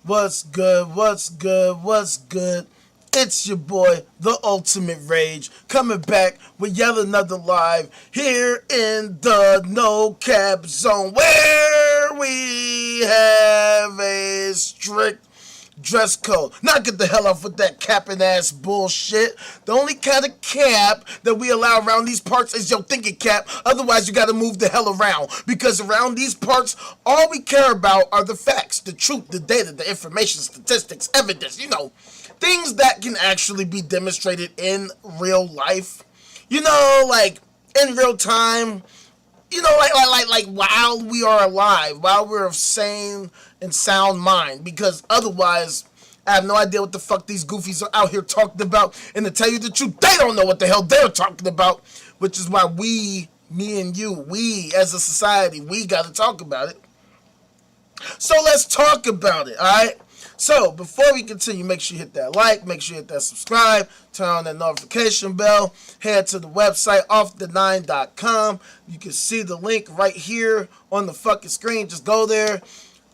What's good? What's good? What's good? It's your boy, the Ultimate Rage, coming back with yet another live here in the No Cap Zone, where we have a strict dress code. Now get the hell off with that capping ass bullshit. The only kind of cap that we allow around these parts is your thinking cap. Otherwise, you gotta move the hell around. Because around these parts, all we care about are the facts, the truth, the data, the information, statistics, evidence, things that can actually be demonstrated in real life. Like in real time. Like while we are alive, while we're of sane and sound mind, because otherwise, I have no idea what the fuck these goofies are out here talking about, and to tell you the truth, they don't know what the hell they're talking about, which is why me and you, we as a society, we gotta talk about it. So let's talk about it, alright? So, before we continue, make sure you hit that like, make sure you hit that subscribe, turn on that notification bell, head to the website, offthe9.com. You can see the link right here on the fucking screen. Just go there,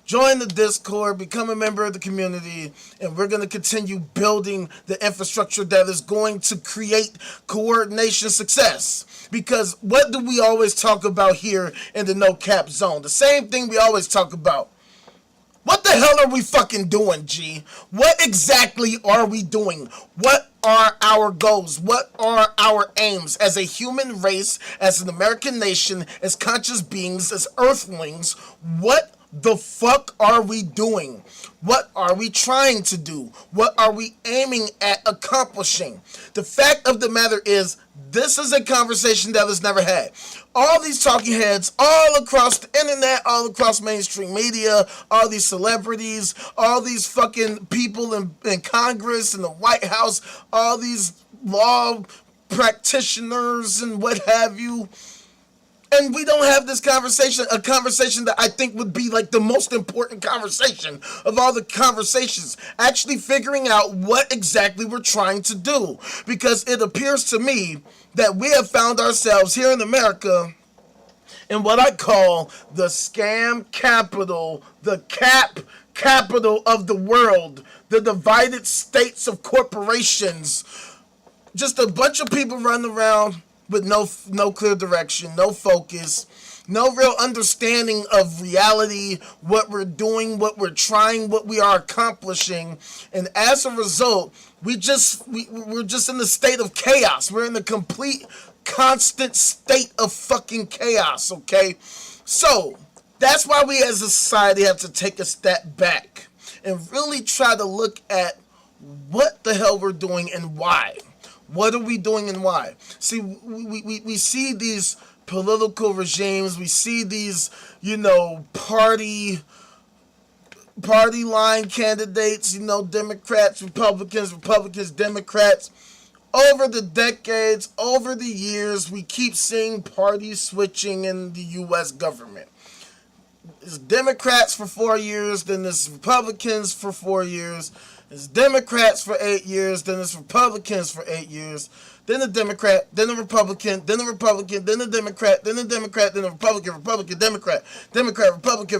join the Discord, become a member of the community, and we're going to continue building the infrastructure that is going to create coordination success. Because what do we always talk about here in the No Cap Zone? The same thing we always talk about. What the hell are we fucking doing, G? What exactly are we doing? What are our goals? What are our aims as a human race, as an American nation, as conscious beings, as earthlings? What the fuck are we doing? What are we trying to do? What are we aiming at accomplishing? The fact of the matter is, this is a conversation that was never had. All these talking heads all across the internet, all across mainstream media, all these celebrities, all these fucking people in Congress and the White House, all these law practitioners and what have you. And we don't have this conversation, a conversation that I think would be like the most important conversation of all the conversations. Actually figuring out what exactly we're trying to do. Because it appears to me that we have found ourselves here in America in what I call the scam capital, the capital of the world, the divided states of corporations. Just a bunch of people running around with no clear direction, no focus, no real understanding of reality, what we're doing, what we're trying, what we are accomplishing. And as a result, we're just in a state of chaos. We're in a complete, constant state of fucking chaos, okay? So, that's why we as a society have to take a step back and really try to look at what the hell we're doing and why. What are we doing and why? See, we see these political regimes. We see these, party line candidates, Democrats, Republicans, Democrats. Over the decades, over the years, we keep seeing party switching in the U.S. government. It's Democrats for 4 years, then it's Republicans for 4 years. It's Democrats for 8 years, then it's Republicans for 8 years, then the Democrat, then the Republican, then the Republican, then the Democrat, then the Democrat, then the Republican, Democrat, Democrat, Republican,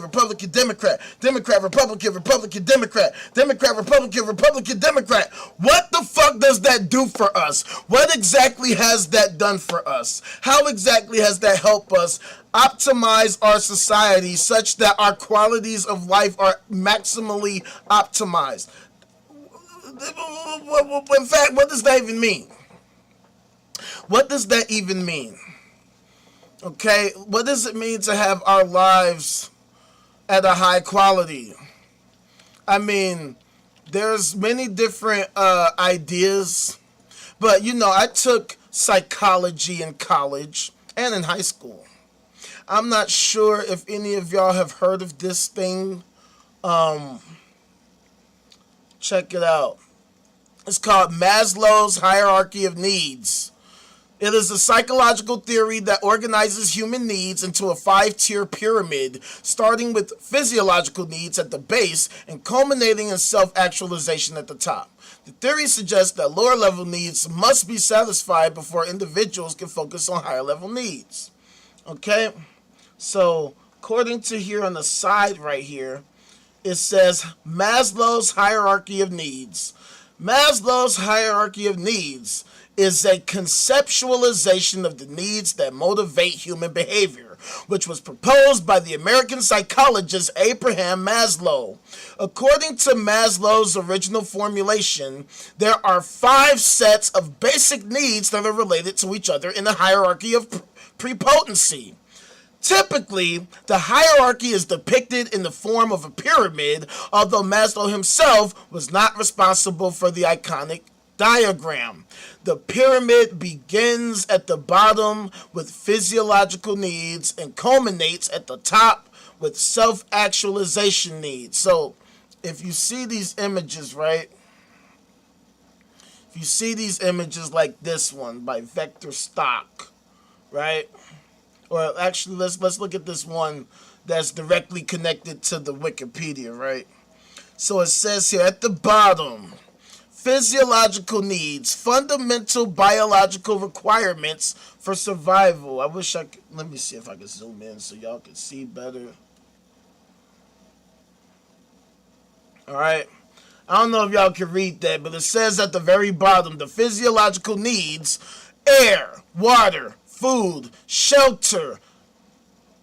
Democrat, Democrat, Republican, Democrat, Democrat, Republican, Democrat. What the fuck does that do for us? What exactly has that done for us? How exactly has that helped us optimize our society such that our qualities of life are maximally optimized? In fact, what does that even mean? What does that even mean? Okay, what does it mean to have our lives at a high quality? I mean, there's many different ideas, but I took psychology in college and in high school. I'm not sure if any of y'all have heard of this thing. Check it out. It's called Maslow's Hierarchy of Needs. It is a psychological theory that organizes human needs into a 5-tier pyramid, starting with physiological needs at the base and culminating in self-actualization at the top. The theory suggests that lower-level needs must be satisfied before individuals can focus on higher-level needs. Okay? So, according to here on the side right here, It says Maslow's hierarchy of needs. Maslow's hierarchy of needs is a conceptualization of the needs that motivate human behavior, which was proposed by the American psychologist Abraham Maslow. According to Maslow's original formulation, there are 5 sets of basic needs that are related to each other in a hierarchy of prepotency. Typically, the hierarchy is depicted in the form of a pyramid, although Maslow himself was not responsible for the iconic diagram. The pyramid begins at the bottom with physiological needs and culminates at the top with self-actualization needs. So, if you see these images, right? If you see these images like this one by Vector Stock, right? Or actually, let's look at this one that's directly connected to the Wikipedia, right? So it says here at the bottom, physiological needs, fundamental biological requirements for survival. I wish I could, let me see if I can zoom in so y'all can see better. All right. I don't know if y'all can read that, but it says at the very bottom, the physiological needs, air, water, food, shelter,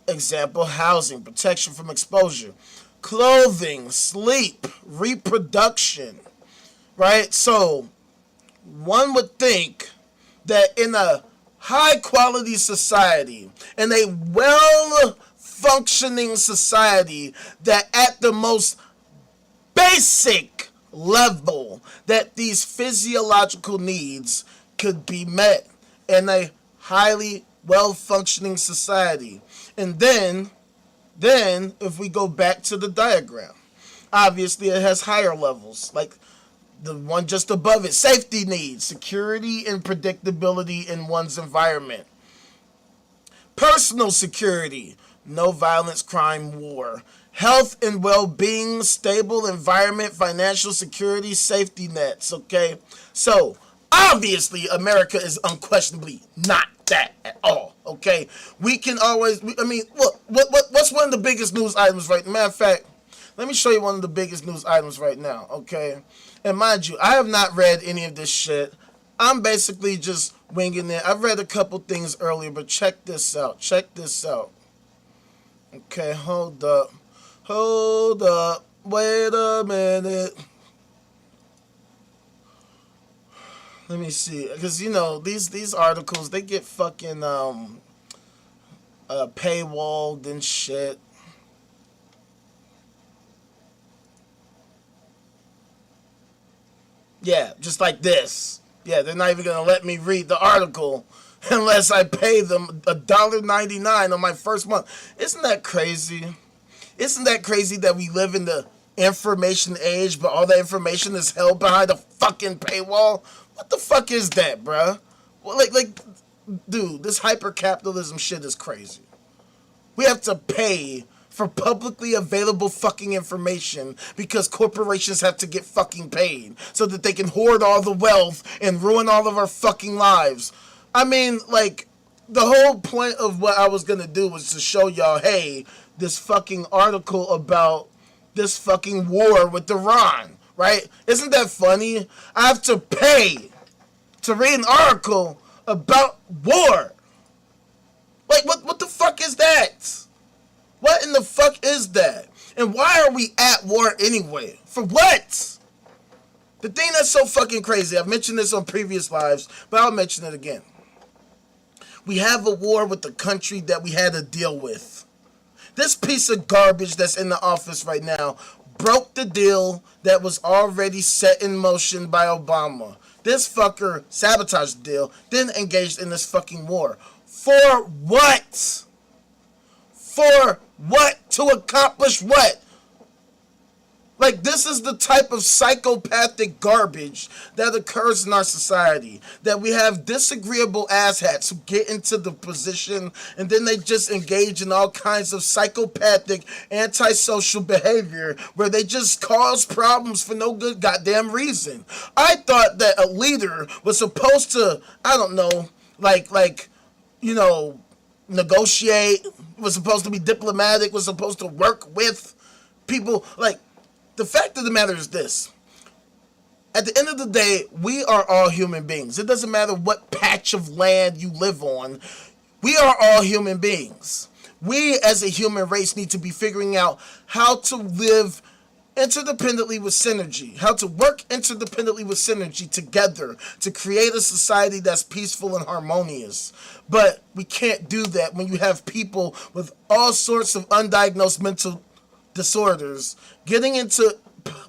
example, housing, protection from exposure, clothing, sleep, reproduction, right? So, one would think that in a high-quality society, in a well-functioning society, that at the most basic level, that these physiological needs could be met in a highly well-functioning society. And then if we go back to the diagram, obviously it has higher levels, like the one just above it, safety needs, security and predictability in one's environment. Personal security, no violence, crime, war. Health and well-being, stable environment, financial security, safety nets, okay? So, obviously, America is unquestionably not that at all, okay? We can always, I mean, look, what's one of the biggest news items right now? Matter of fact, let me show you one of the biggest news items right now, okay? And mind you, I have not read any of this shit. I'm basically just winging it. I've read a couple things earlier, but check this out. Check this out. Okay, hold up. Hold up. Wait a minute. Let me see, because you know these articles, they get fucking paywalled and shit. Yeah, just like this. Yeah, they're not even gonna let me read the article unless I pay them $1.99 on my first month. Isn't that crazy? Isn't that crazy that we live in the information age, but all that information is held behind a fucking paywall? What the fuck is that, bruh? Well, like, dude, this hyper-capitalism shit is crazy. We have to pay for publicly available fucking information because corporations have to get fucking paid so that they can hoard all the wealth and ruin all of our fucking lives. I mean, like, the whole point of what I was gonna do was to show y'all, hey, this fucking article about this fucking war with Iran, right? Isn't that funny? I have to pay to read an article about war. Like, what the fuck is that? What in the fuck is that? And why are we at war anyway? For what? The thing that's so fucking crazy, I've mentioned this on previous lives, but I'll mention it again. We have a war with the country that we had to deal with. This piece of garbage that's in the office right now broke the deal that was already set in motion by Obama. This fucker sabotaged the deal, then engaged in this fucking war. For what? For what? To accomplish what? Like, this is the type of psychopathic garbage that occurs in our society. That we have disagreeable asshats who get into the position and then they just engage in all kinds of psychopathic, antisocial behavior where they just cause problems for no good goddamn reason. I thought that a leader was supposed to, I don't know, like, you know, negotiate, was supposed to be diplomatic, was supposed to work with people. Like, The fact of the matter is this. At the end of the day, we are all human beings. It doesn't matter what patch of land you live on. We are all human beings. We as a human race need to be figuring out how to live interdependently with synergy, how to work interdependently with synergy together to create a society that's peaceful and harmonious. But we can't do that when you have people with all sorts of undiagnosed mental disorders getting into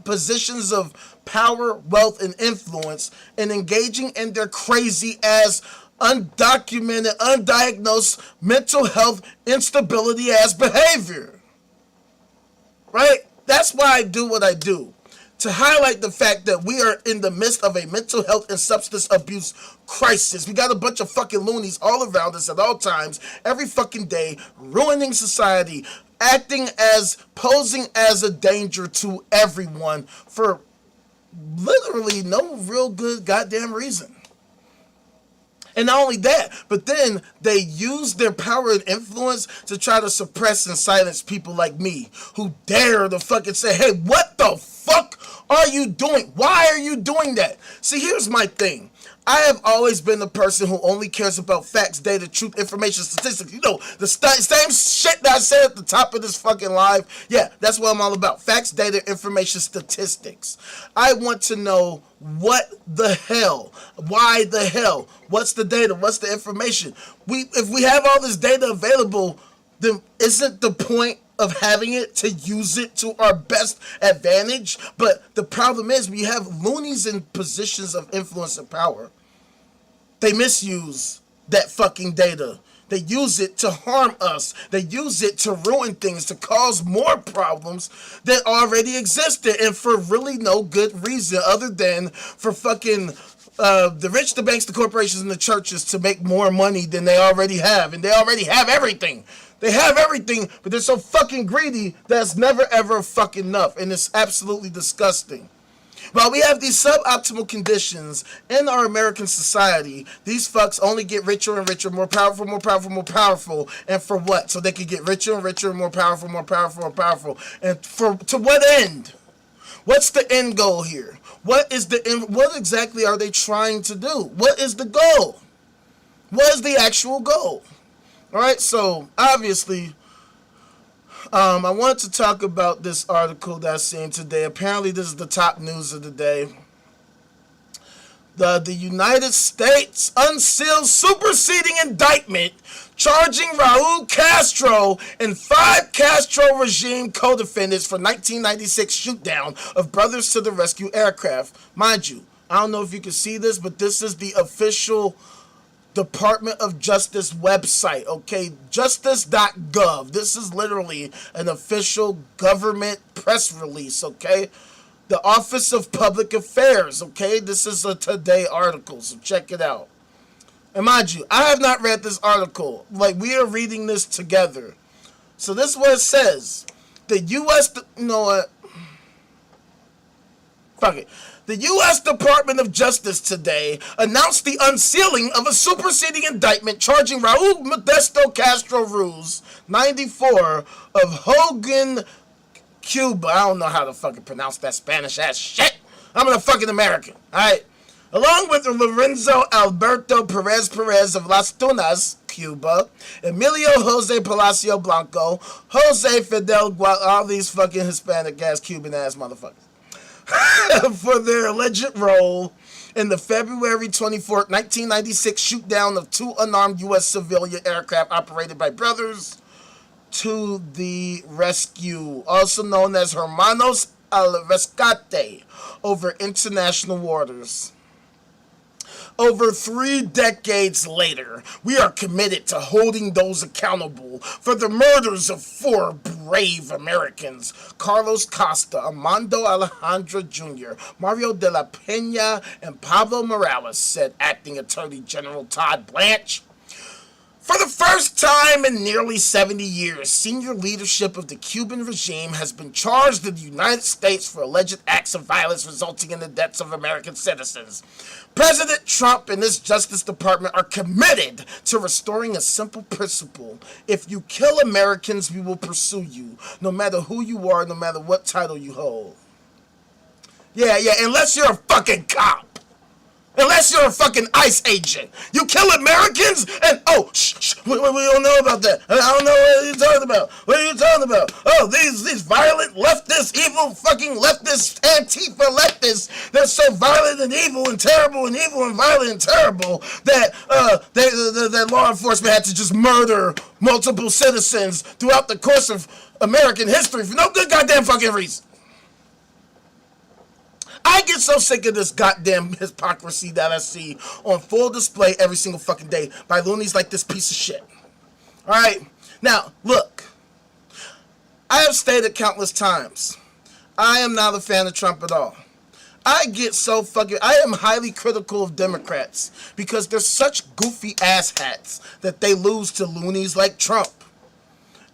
positions of power, wealth, and influence and engaging in their crazy ass, undocumented, undiagnosed mental health instability ass behavior. Right? That's why I do what I do. To highlight the fact that we are in the midst of a mental health and substance abuse crisis. We got a bunch of fucking loonies all around us at all times, every fucking day, ruining society, posing as a danger to everyone for literally no real good goddamn reason. And not only that, but then they use their power and influence to try to suppress and silence people like me who dare to fucking say, hey, what the fuck are you doing? Why are you doing that? See, here's my thing. I have always been the person who only cares about facts, data, truth, information, statistics. You know, the same shit that I said at the top of this fucking live. Yeah, that's what I'm all about. Facts, data, information, statistics. I want to know what the hell, why the hell, what's the data, what's the information. If we have all this data available, then isn't the point of having it to use it to our best advantage? But the problem is we have loonies in positions of influence and power. They misuse that fucking data. They use it to harm us. They use it to ruin things, to cause more problems that already existed, and for really no good reason other than for fucking the rich, the banks, the corporations, and the churches to make more money than they already have. And they already have everything. They have everything, but they're so fucking greedy that it's never ever fucking enough. And it's absolutely disgusting. While we have these suboptimal conditions in our American society, these fucks only get richer and richer, more powerful, more powerful, more powerful. And for what? So they can get richer and richer, more powerful, more powerful, more powerful. And to what end? What's the end goal here? What exactly are they trying to do? What is the goal? What is the actual goal? Alright, so obviously, I want to talk about this article that I seen today. Apparently, this is the top news of the day. The United States unseals superseding indictment charging Raul Castro and 5 Castro regime co-defendants for 1996 shootdown of Brothers to the Rescue aircraft. Mind you, I don't know if you can see this, but this is the official Department of Justice website, okay? Justice.gov. This is literally an official government press release, okay? The Office of Public Affairs, okay? This is a Today article, so check it out. And mind you, I have not read this article. Like, we are reading this together. So this is what it says. The U.S. You know what? Fuck it. The U.S. Department of Justice today announced the unsealing of a superseding indictment charging Raul Modesto Castro Ruz, 94, of Hogan, Cuba. I don't know how to fucking pronounce that Spanish ass shit. I'm a fucking American, alright? Along with Lorenzo Alberto Perez of Las Tunas, Cuba, Emilio Jose Palacio Blanco, Jose Fidel all these fucking Hispanic ass Cuban ass motherfuckers. For their alleged role in the February 24th, 1996 shootdown of 2 unarmed U.S. civilian aircraft operated by Brothers to the Rescue, also known as Hermanos al Rescate, over international waters. Over 3 decades later, we are committed to holding those accountable for the murders of 4 brave Americans: Carlos Costa, Armando Alejandro Jr., Mario de la Pena, and Pablo Morales, said Acting Attorney General Todd Blanche. For the first time in nearly 70 years, senior leadership of the Cuban regime has been charged in the United States for alleged acts of violence resulting in the deaths of American citizens. President Trump and his Justice Department are committed to restoring a simple principle: if you kill Americans, we will pursue you, no matter who you are, no matter what title you hold. Yeah, unless you're a fucking cop. Unless you're a fucking ICE agent. You kill Americans and, oh, shh, we don't know about that. I don't know what you're talking about. What are you talking about? Oh, these violent leftists, evil fucking leftists, Antifa leftists, they're so violent and evil and terrible and evil and violent and terrible that that law enforcement had to just murder multiple citizens throughout the course of American history for no good goddamn fucking reason. I get so sick of this goddamn hypocrisy that I see on full display every single fucking day by loonies like this piece of shit. Alright? Now, look. I have stated countless times, I am not a fan of Trump at all. I am highly critical of Democrats because they're such goofy asshats that they lose to loonies like Trump.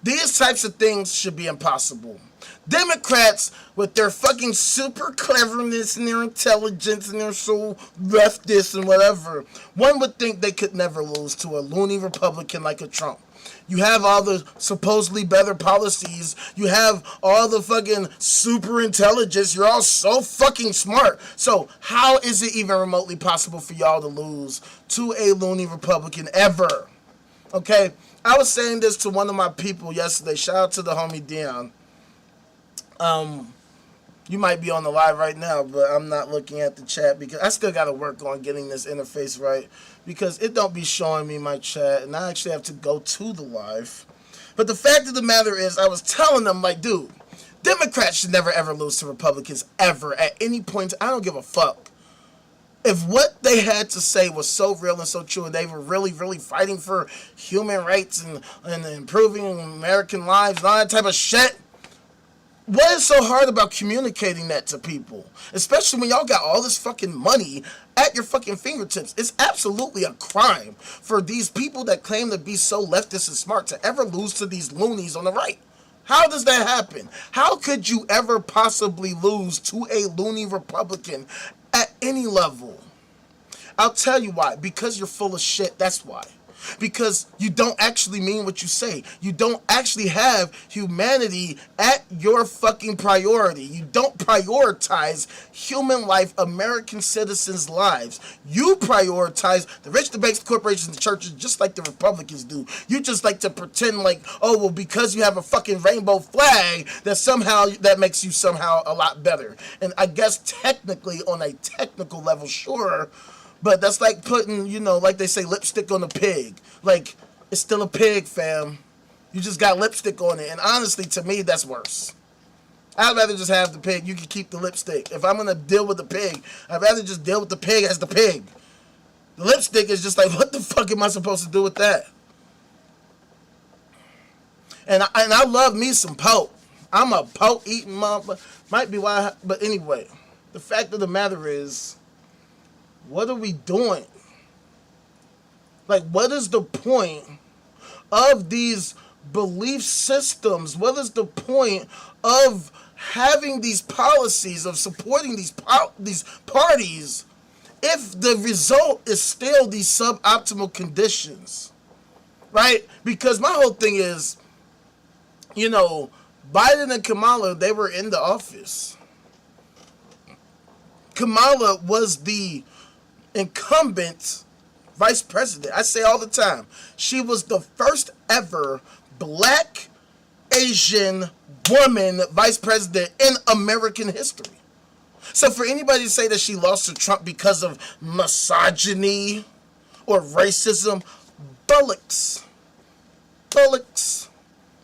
These types of things should be impossible. Democrats, with their fucking super cleverness and their intelligence and their so leftist and whatever, one would think they could never lose to a loony Republican like a Trump. You have all the supposedly better policies. You have all the fucking super intelligence. You're all so fucking smart. So how is it even remotely possible for y'all to lose to a loony Republican ever? Okay? I was saying this to one of my people yesterday. Shout out to the homie Dion. You might be on the live right now, but I'm not looking at the chat because I still got to work on getting this interface right because it don't be showing me my chat and I actually have to go to the live. But the fact of the matter is, I was telling them, like, dude, Democrats should never ever lose to Republicans ever at any point. I don't give a fuck. If what they had to say was so real and so true and they were really, really fighting for human rights and improving American lives and all that type of shit, what is so hard about communicating that to people? Especially when y'all got all this fucking money at your fucking fingertips. It's absolutely a crime for these people that claim to be so leftist and smart to ever lose to these loonies on the right. How does that happen? How could you ever possibly lose to a loony Republican at any level? I'll tell you why. Because you're full of shit, that's why. Because you don't actually mean what you say. You don't actually have humanity at your fucking priority. You don't prioritize human life, American citizens' lives. You prioritize the rich, the banks, the corporations, the churches, just like the Republicans do. You just like to pretend like, oh, well, because you have a fucking rainbow flag, that makes you somehow a lot better. And I guess technically, on a technical level, sure. But that's like putting, like they say, lipstick on a pig. Like, it's still a pig, fam. You just got lipstick on it. And honestly, to me, that's worse. I'd rather just have the pig. You can keep the lipstick. If I'm going to deal with the pig, I'd rather just deal with the pig as the pig. The lipstick is just like, what the fuck am I supposed to do with that? And I love me some poke. I'm a poke eating motherfucker. Might be why, but anyway. The fact of the matter is, what are we doing? Like, what is the point of these belief systems? What is the point of having these policies, of supporting these parties, if the result is still these suboptimal conditions? Right? Because my whole thing is, Biden and Kamala, they were in the office. Kamala was the incumbent vice president. I say all the time, she was the first ever black Asian woman vice president in American history. So for anybody to say that she lost to Trump because of misogyny or racism, bullocks.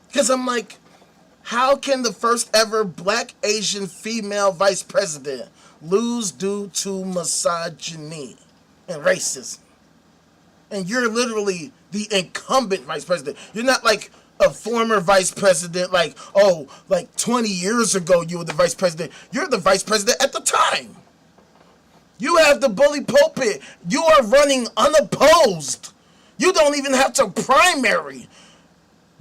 Because I'm like, how can the first ever black Asian female vice president lose due to misogyny and racism? And you're literally the incumbent vice president. You're not like a former vice president, like 20 years ago you were the vice president. You're the vice president at the time. You have the bully pulpit. You are running unopposed. You don't even have to primary.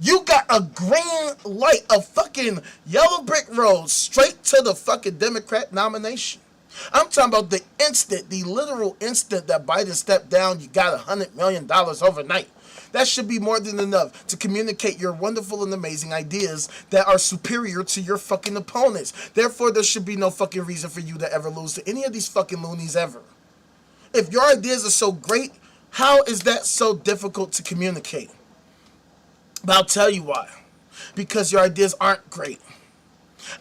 You got a green light, a fucking yellow brick road straight to the fucking Democrat nomination. I'm talking about the literal instant that Biden stepped down, you got $100 million overnight. That should be more than enough to communicate your wonderful and amazing ideas that are superior to your fucking opponents. Therefore, there should be no fucking reason for you to ever lose to any of these fucking loonies ever. If your ideas are so great, how is that so difficult to communicate? But I'll tell you why. Because your ideas aren't great.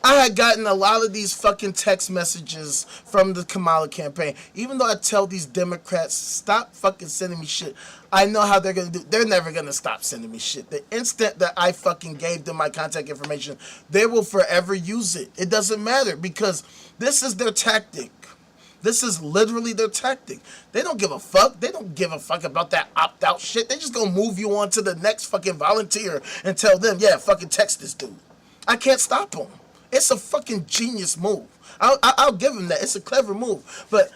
I had gotten a lot of these fucking text messages from the Kamala campaign. Even though I tell these Democrats, stop fucking sending me shit, I know how they're going to do. They're never going to stop sending me shit. The instant that I fucking gave them my contact information, they will forever use it. It doesn't matter because this is their tactic. This is literally their tactic. They don't give a fuck. They don't give a fuck about that opt-out shit. They just gonna move you on to the next fucking volunteer and tell them, yeah, fucking text this dude. I can't stop them. It's a fucking genius move. I'll give him that. It's a clever move. But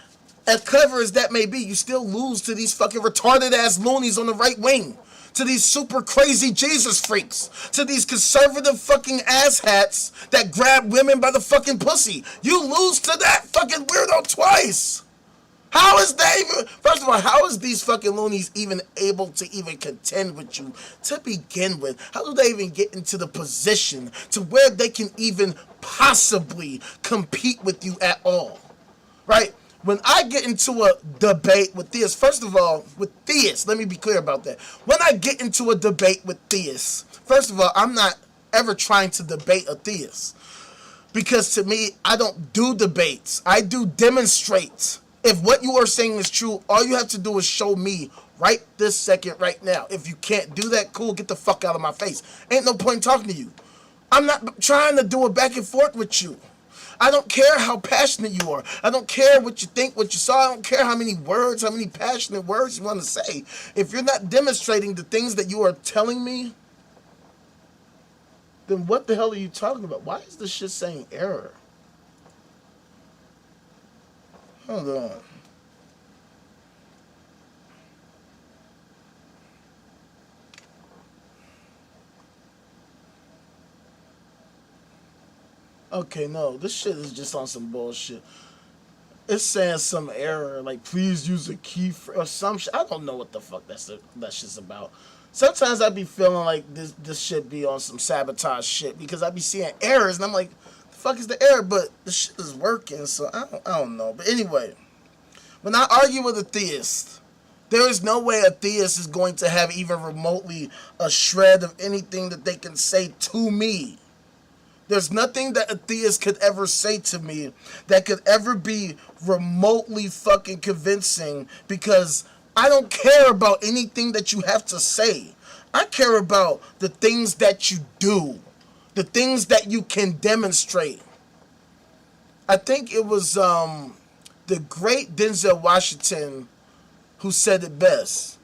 as clever as that may be, you still lose to these fucking retarded ass loonies on the right wing. To these super crazy Jesus freaks. To these conservative fucking asshats that grab women by the fucking pussy. You lose to that fucking weirdo twice. How is that even... First of all, how is these fucking loonies even able to even contend with you to begin with? How do they even get into the position to where they can even possibly compete with you at all? Right? When I get into a debate with theists, first of all, with theists, let me be clear about that. When I get into a debate with theists, first of all, I'm not ever trying to debate a theist. Because to me, I don't do debates. I do demonstrate. If what you are saying is true, all you have to do is show me right this second, right now. If you can't do that, cool, get the fuck out of my face. Ain't no point in talking to you. I'm not trying to do a back and forth with you. I don't care how passionate you are. I don't care what you think, what you saw. I don't care how many words, how many passionate words you want to say. If you're not demonstrating the things that you are telling me, then what the hell are you talking about? Why is this shit saying error? Hold on. Okay, no, this shit is just on some bullshit. It's saying some error, like please use a key or some shit. I don't know what the fuck that shit's about. Sometimes I be feeling like this shit be on some sabotage shit because I be seeing errors and I'm like, the fuck is the error? But the shit is working, so I don't know. But anyway, when I argue with a theist, there is no way a theist is going to have even remotely a shred of anything that they can say to me. There's nothing that a theist could ever say to me that could ever be remotely fucking convincing because I don't care about anything that you have to say. I care about the things that you do, the things that you can demonstrate. I think it was the great Denzel Washington who said it best.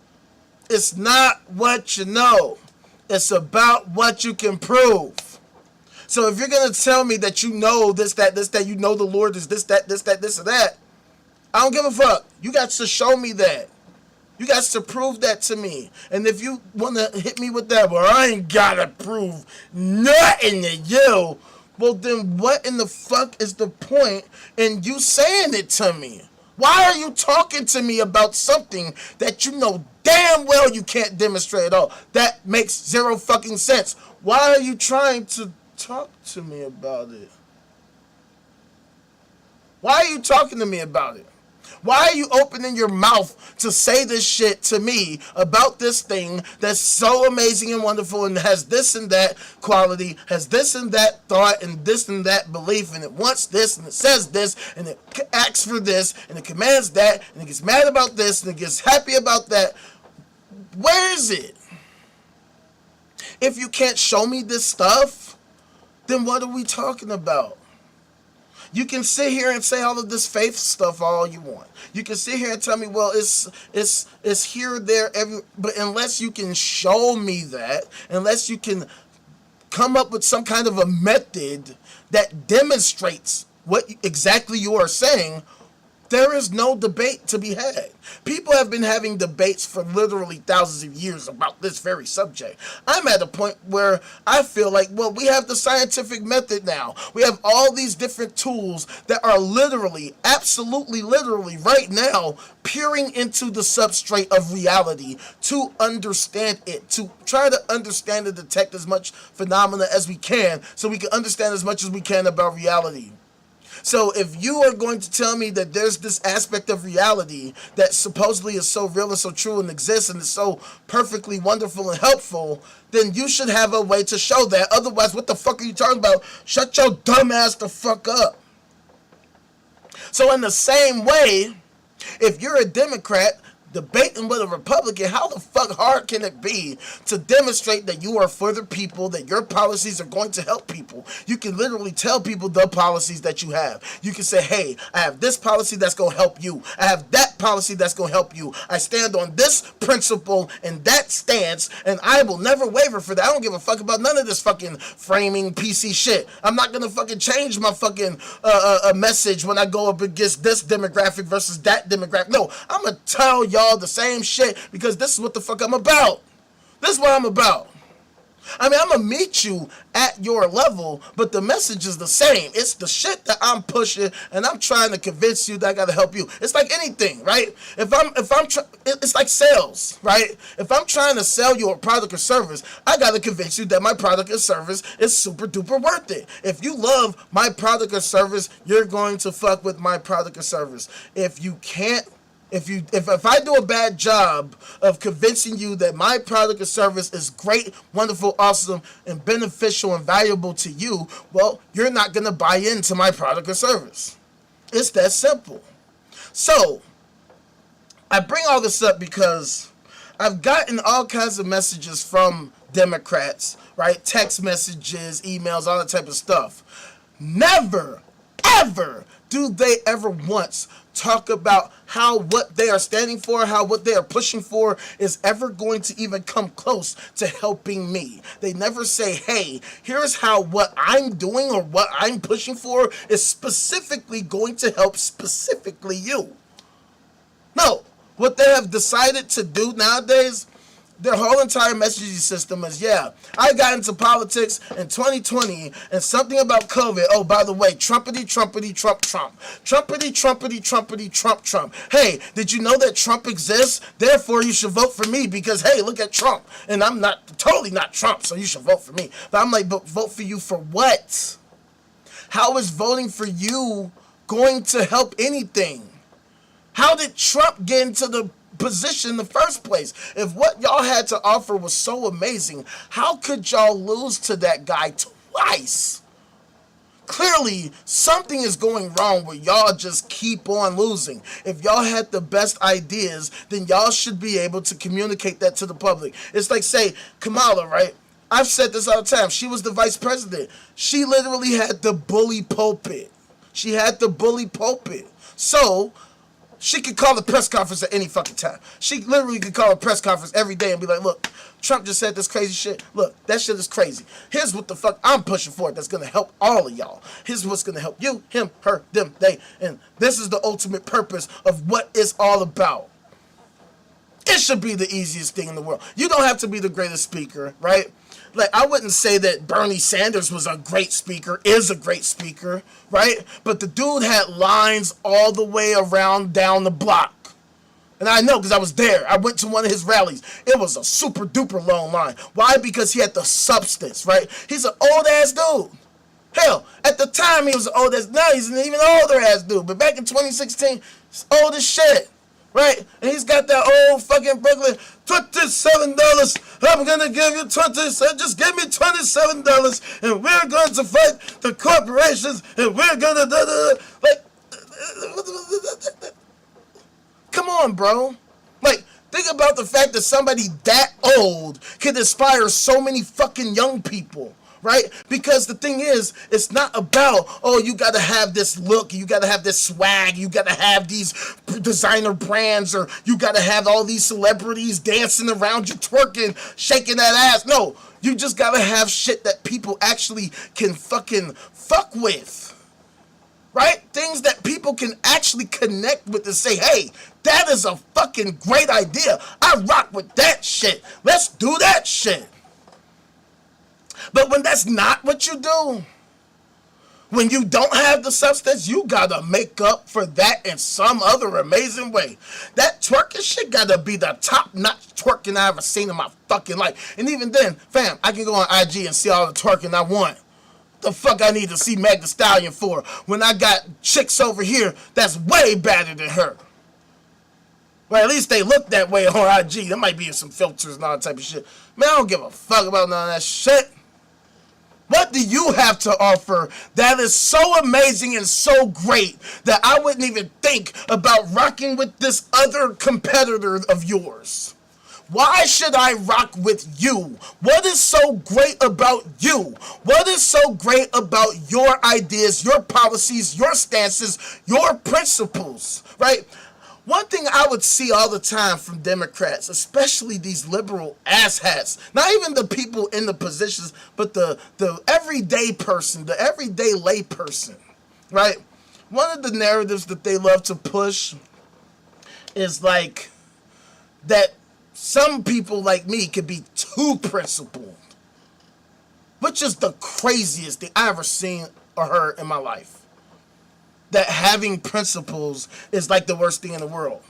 It's not what you know. It's about what you can prove. So if you're going to tell me that you know this, that, you know the Lord is this, or that, I don't give a fuck. You got to show me that. You got to prove that to me. And if you want to hit me with that, well, I ain't got to prove nothing to you, well, then what in the fuck is the point in you saying it to me? Why are you talking to me about something that you know damn well you can't demonstrate at all? That makes zero fucking sense. Why are you trying to talk to me about it? Why are you talking to me about it? Why are you opening your mouth to say this shit to me about this thing that's so amazing and wonderful and has this and that quality, has this and that thought and this and that belief, and it wants this and it says this and it acts for this and it commands that and it gets mad about this and it gets happy about that? Where is it? If you can't show me this stuff, then what are we talking about? You can sit here and say all of this faith stuff all you want. You can sit here and tell me, well, it's here, there, every. But unless you can show me that, unless you can come up with some kind of a method that demonstrates what exactly you are saying, There is no debate to be had. People have been having debates for literally thousands of years about this very subject. I'm at a point where I feel like, well, we have the scientific method now. We have all these different tools that are literally, absolutely literally right now peering into the substrate of reality to understand it, to try to understand and detect as much phenomena as we can so we can understand as much as we can about reality. So if you are going to tell me that there's this aspect of reality that supposedly is so real and so true and exists and is so perfectly wonderful and helpful, then you should have a way to show that. Otherwise, what the fuck are you talking about? Shut your dumb ass the fuck up. So in the same way, if you're a Democrat debating with a Republican, how the fuck hard can it be to demonstrate that you are for the people, that your policies are going to help people? You can literally tell people the policies that you have. You can say, hey, I have this policy that's going to help you. I have that policy that's going to help you. I stand on this principle and that stance, and I will never waver for that. I don't give a fuck about none of this fucking framing PC shit. I'm not going to fucking change my fucking message when I go up against this demographic versus that demographic. No, I'm going to tell y'all the same shit because this is what the fuck I'm about. This is what I'm about. I mean, I'm going to meet you at your level, but the message is the same. It's the shit that I'm pushing, and I'm trying to convince you that I got to help you. It's like anything, right? It's like sales, right? If I'm trying to sell you a product or service, I got to convince you that my product or service is super duper worth it. If you love my product or service, you're going to fuck with my product or service. If you can't, if I do a bad job of convincing you that my product or service is great, wonderful, awesome, and beneficial and valuable to you, well, you're not going to buy into my product or service. It's that simple. So, I bring all this up because I've gotten all kinds of messages from Democrats, right? Text messages, emails, all that type of stuff. Never, ever do they ever once talk about how what they are standing for, how what they are pushing for is ever going to even come close to helping me. They never say, hey, here's how what I'm doing or what I'm pushing for is specifically going to help specifically you. No, what they have decided to do nowadays, their whole entire messaging system is, yeah, I got into politics in 2020 and something about COVID. Oh, by the way, Trumpity, Trumpity, Trump, Trump. Trumpity, Trumpity, Trumpity, Trump, Trump. Hey, did you know that Trump exists? Therefore, you should vote for me because, hey, look at Trump. And I'm totally not Trump, so you should vote for me. But I'm like, but vote for you for what? How is voting for you going to help anything? How did Trump get into the position in the first place? If what y'all had to offer was so amazing, how could y'all lose to that guy twice? Clearly, something is going wrong where y'all just keep on losing. If y'all had the best ideas, then y'all should be able to communicate that to the public. It's like, say, Kamala, right? I've said this all the time. She was the vice president. She literally had the bully pulpit. She had the bully pulpit. So she could call a press conference at any fucking time. She literally could call a press conference every day and be like, look, Trump just said this crazy shit. Look, that shit is crazy. Here's what the fuck I'm pushing for that's going to help all of y'all. Here's what's going to help you, him, her, them, they. And this is the ultimate purpose of what it's all about. It should be the easiest thing in the world. You don't have to be the greatest speaker, right? Like, I wouldn't say that Bernie Sanders was a great speaker, is a great speaker, right? But the dude had lines all the way around down the block. And I know because I was there. I went to one of his rallies. It was a super duper long line. Why? Because he had the substance, right? He's an old ass dude. Hell, at the time he was an old ass. Now he's an even older ass dude. But back in 2016, he's old as shit. Right? And he's got that old fucking Brooklyn, $27. I'm going to give you 27. Just give me $27 and we're going to fight the corporations and we're going to like, come on, bro. Like, think about the fact that somebody that old can inspire so many fucking young people. Right? Because the thing is, it's not about, oh, you got to have this look, you got to have this swag, you got to have these designer brands, or you got to have all these celebrities dancing around you, twerking, shaking that ass. No, you just got to have shit that people actually can fucking fuck with. right? Things that people can actually connect with and say, hey, that is a fucking great idea. I rock with that shit. Let's do that shit. But when that's not what you do, when you don't have the substance, you gotta make up for that in some other amazing way. That twerking shit gotta be the top-notch twerking I ever seen in my fucking life. And even then, fam, I can go on IG and see all the twerking I want. The fuck I need to see Meg Thee Stallion for when I got chicks over here that's way better than her? Well, at least they look that way on IG. There might be some filters and all that type of shit. Man, I don't give a fuck about none of that shit. What do you have to offer that is so amazing and so great that I wouldn't even think about rocking with this other competitor of yours? Why should I rock with you? What is so great about you? What is so great about your ideas, your policies, your stances, your principles, right? One thing I would see all the time from Democrats, especially these liberal asshats, not even the people in the positions, but the everyday person, the everyday lay person, right? One of the narratives that they love to push is like that some people like me could be too principled, which is the craziest thing I ever seen or heard in my life. That having principles is like the worst thing in the world.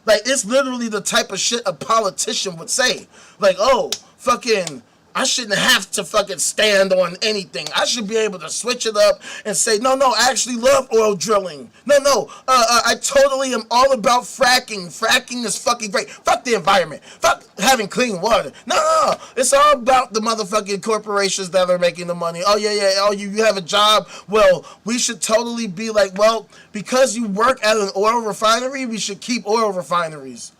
Like, it's literally the type of shit a politician would say. Like, oh, fucking, I shouldn't have to fucking stand on anything. I should be able to switch it up and say, no, I actually love oil drilling. No, I totally am all about fracking. Fracking is fucking great. Fuck the environment. Fuck having clean water. No. It's all about the motherfucking corporations that are making the money. Oh, yeah. Oh, you have a job? Well, we should totally be like, well, because you work at an oil refinery, we should keep oil refineries.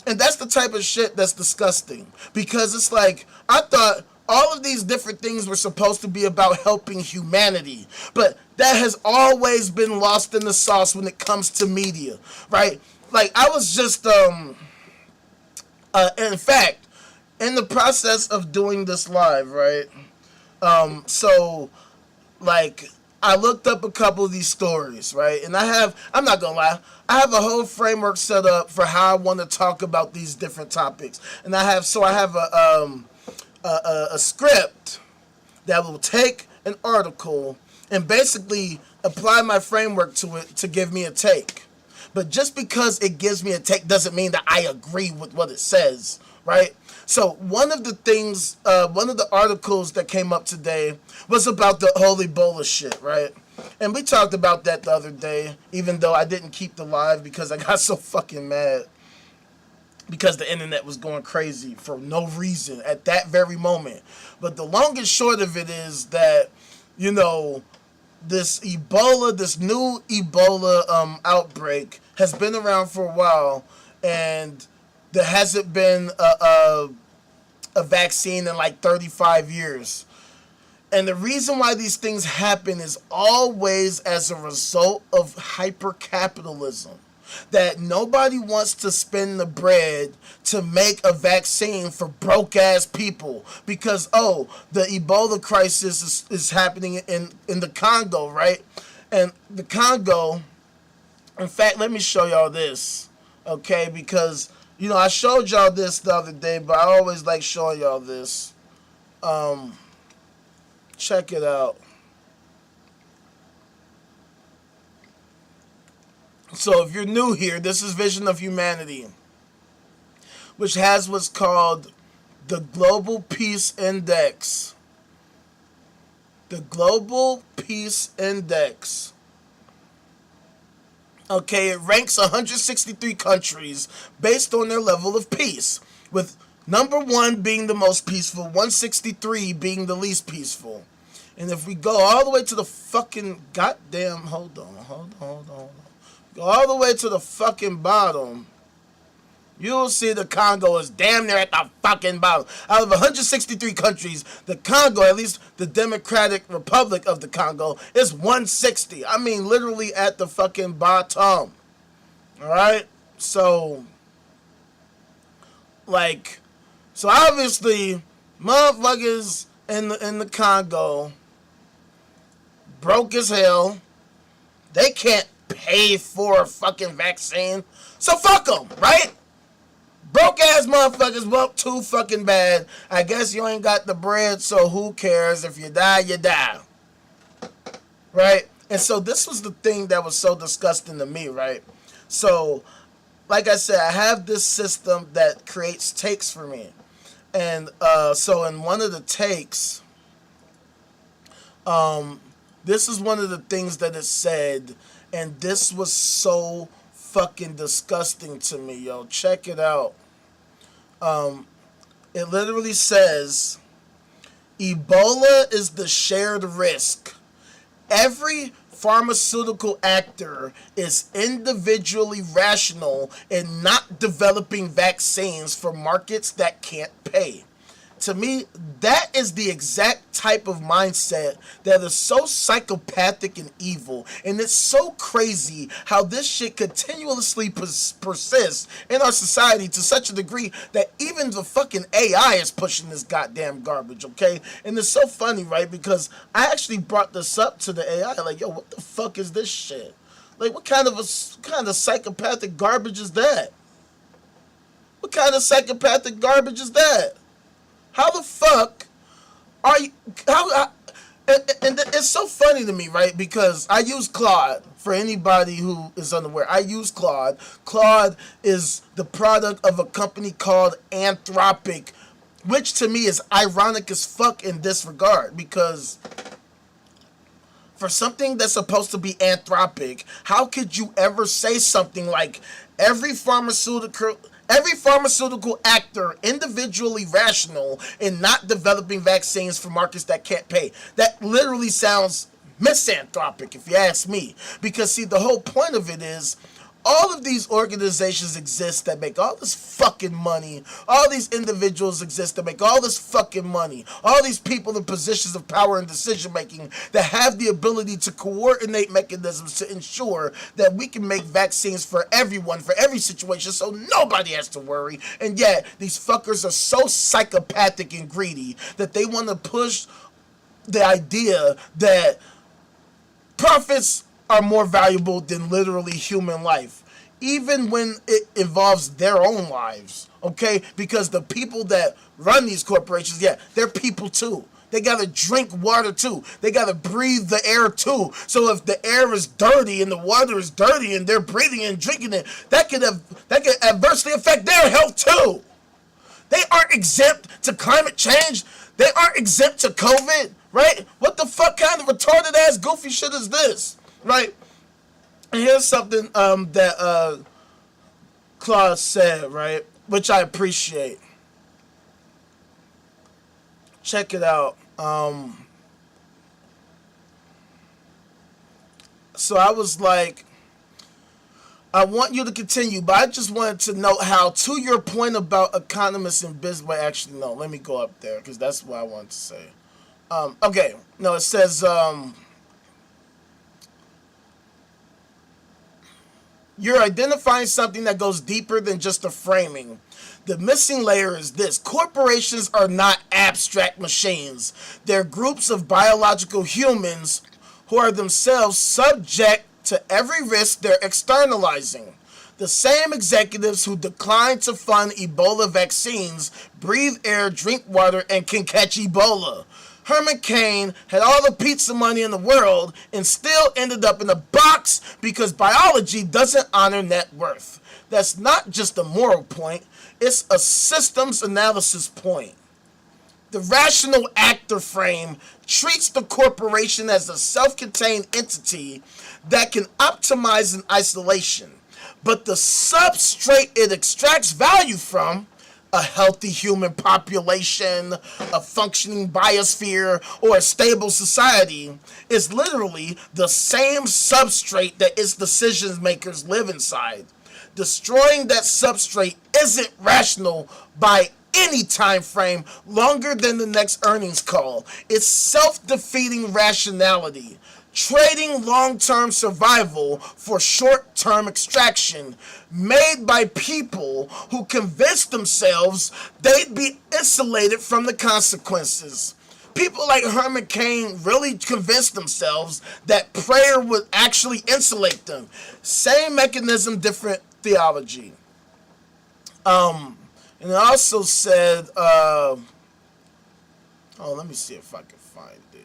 And that's the type of shit that's disgusting. Because it's like, I thought all of these different things were supposed to be about helping humanity. But that has always been lost in the sauce when it comes to media, right? Like, I was just, in fact, in the process of doing this live, right? I looked up a couple of these stories, right? And I'm not gonna lie, I have a whole framework set up for how I want to talk about these different topics. And I have a script that will take an article and basically apply my framework to it to give me a take. But just because it gives me a take doesn't mean that I agree with what it says, right? So one of the articles that came up today was about the whole Ebola shit, right? And we talked about that the other day, even though I didn't keep the live because I got so fucking mad. Because the internet was going crazy for no reason at that very moment. But the long and short of it is that, this new Ebola outbreak has been around for a while, and there hasn't been a vaccine in like 35 years. And the reason why these things happen is always as a result of hyper-capitalism. That nobody wants to spend the bread to make a vaccine for broke-ass people. Because, the Ebola crisis is happening in the Congo, right? And the Congo, in fact, let me show y'all this, okay? Because, I showed y'all this the other day, but I always like showing y'all this. Check it out. So if you're new here, this is Vision of Humanity, which has what's called the Global Peace Index. The Global Peace Index. Okay, it ranks 163 countries based on their level of peace, with number 1 being the most peaceful, 163 being the least peaceful. And if we go all the way to the fucking goddamn, hold on. Go all the way to the fucking bottom, you'll see the Congo is damn near at the fucking bottom. Out of 163 countries, the Congo, at least the Democratic Republic of the Congo, is 160. I mean, literally at the fucking bottom. Alright? So obviously, motherfuckers in the Congo broke as hell, They can't pay for a fucking vaccine. So fuck them, right? Broke ass motherfuckers, well, too fucking bad. I guess you ain't got the bread, so who cares? If you die, you die. Right? And so this was the thing that was so disgusting to me, right? So, like I said, I have this system that creates takes for me. And so in one of the takes, this is one of the things that it said, and this was so fucking disgusting to me, yo. Check it out. It literally says, Ebola is the shared risk. Every pharmaceutical actor is individually rational in not developing vaccines for markets that can't pay. To me, that is the exact type of mindset that is so psychopathic and evil. And it's so crazy how this shit continuously persists in our society to such a degree that even the fucking AI is pushing this goddamn garbage, okay? And it's so funny, right? Because I actually brought this up to the AI, like, yo, what the fuck is this shit? Like, what kind of psychopathic garbage is that? What kind of psychopathic garbage is that? How the fuck are you? And it's so funny to me, right? Because I use Claude. For anybody who is unaware, I use Claude. Claude is the product of a company called Anthropic, which to me is ironic as fuck in this regard. Because for something that's supposed to be Anthropic, how could you ever say something like every pharmaceutical actor individually rational in not developing vaccines for markets that can't pay? That literally sounds misanthropic, if you ask me. Because, see, the whole point of it is all of these organizations exist that make all this fucking money. All these individuals exist that make all this fucking money. All these people in positions of power and decision making that have the ability to coordinate mechanisms to ensure that we can make vaccines for everyone, for every situation, so nobody has to worry. And yet, these fuckers are so psychopathic and greedy that they want to push the idea that profits are more valuable than literally human life, even when it involves their own lives, okay? Because the people that run these corporations, yeah, they're people too. They gotta drink water too. They gotta breathe the air too. So if the air is dirty and the water is dirty and they're breathing and drinking it, that could adversely affect their health too. They aren't exempt to climate change. They aren't exempt to COVID, right? What the fuck kind of retarded ass goofy shit is this? Right? And here's something that Claude said, right? Which I appreciate. Check it out. So I was like, I want you to continue, but I just wanted to note how, to your point about economists and business, well, actually, no, let me go up there, because that's what I wanted to say. Okay, no, it says, you're identifying something that goes deeper than just a framing. The missing layer is this: corporations are not abstract machines. They're groups of biological humans who are themselves subject to every risk they're externalizing. The same executives who decline to fund Ebola vaccines breathe air, drink water, and can catch Ebola. Herman Cain had all the pizza money in the world and still ended up in a box because biology doesn't honor net worth. That's not just a moral point, it's a systems analysis point. The rational actor frame treats the corporation as a self-contained entity that can optimize in isolation, but the substrate it extracts value from, a healthy human population, a functioning biosphere, or a stable society, is literally the same substrate that its decision makers live inside. Destroying that substrate isn't rational by any time frame longer than the next earnings call. It's self-defeating rationality, trading long-term survival for short-term extraction, made by people who convinced themselves they'd be insulated from the consequences. People like Herman Cain really convinced themselves that prayer would actually insulate them. Same mechanism, different theology. And it also said, oh, let me see if I can find it.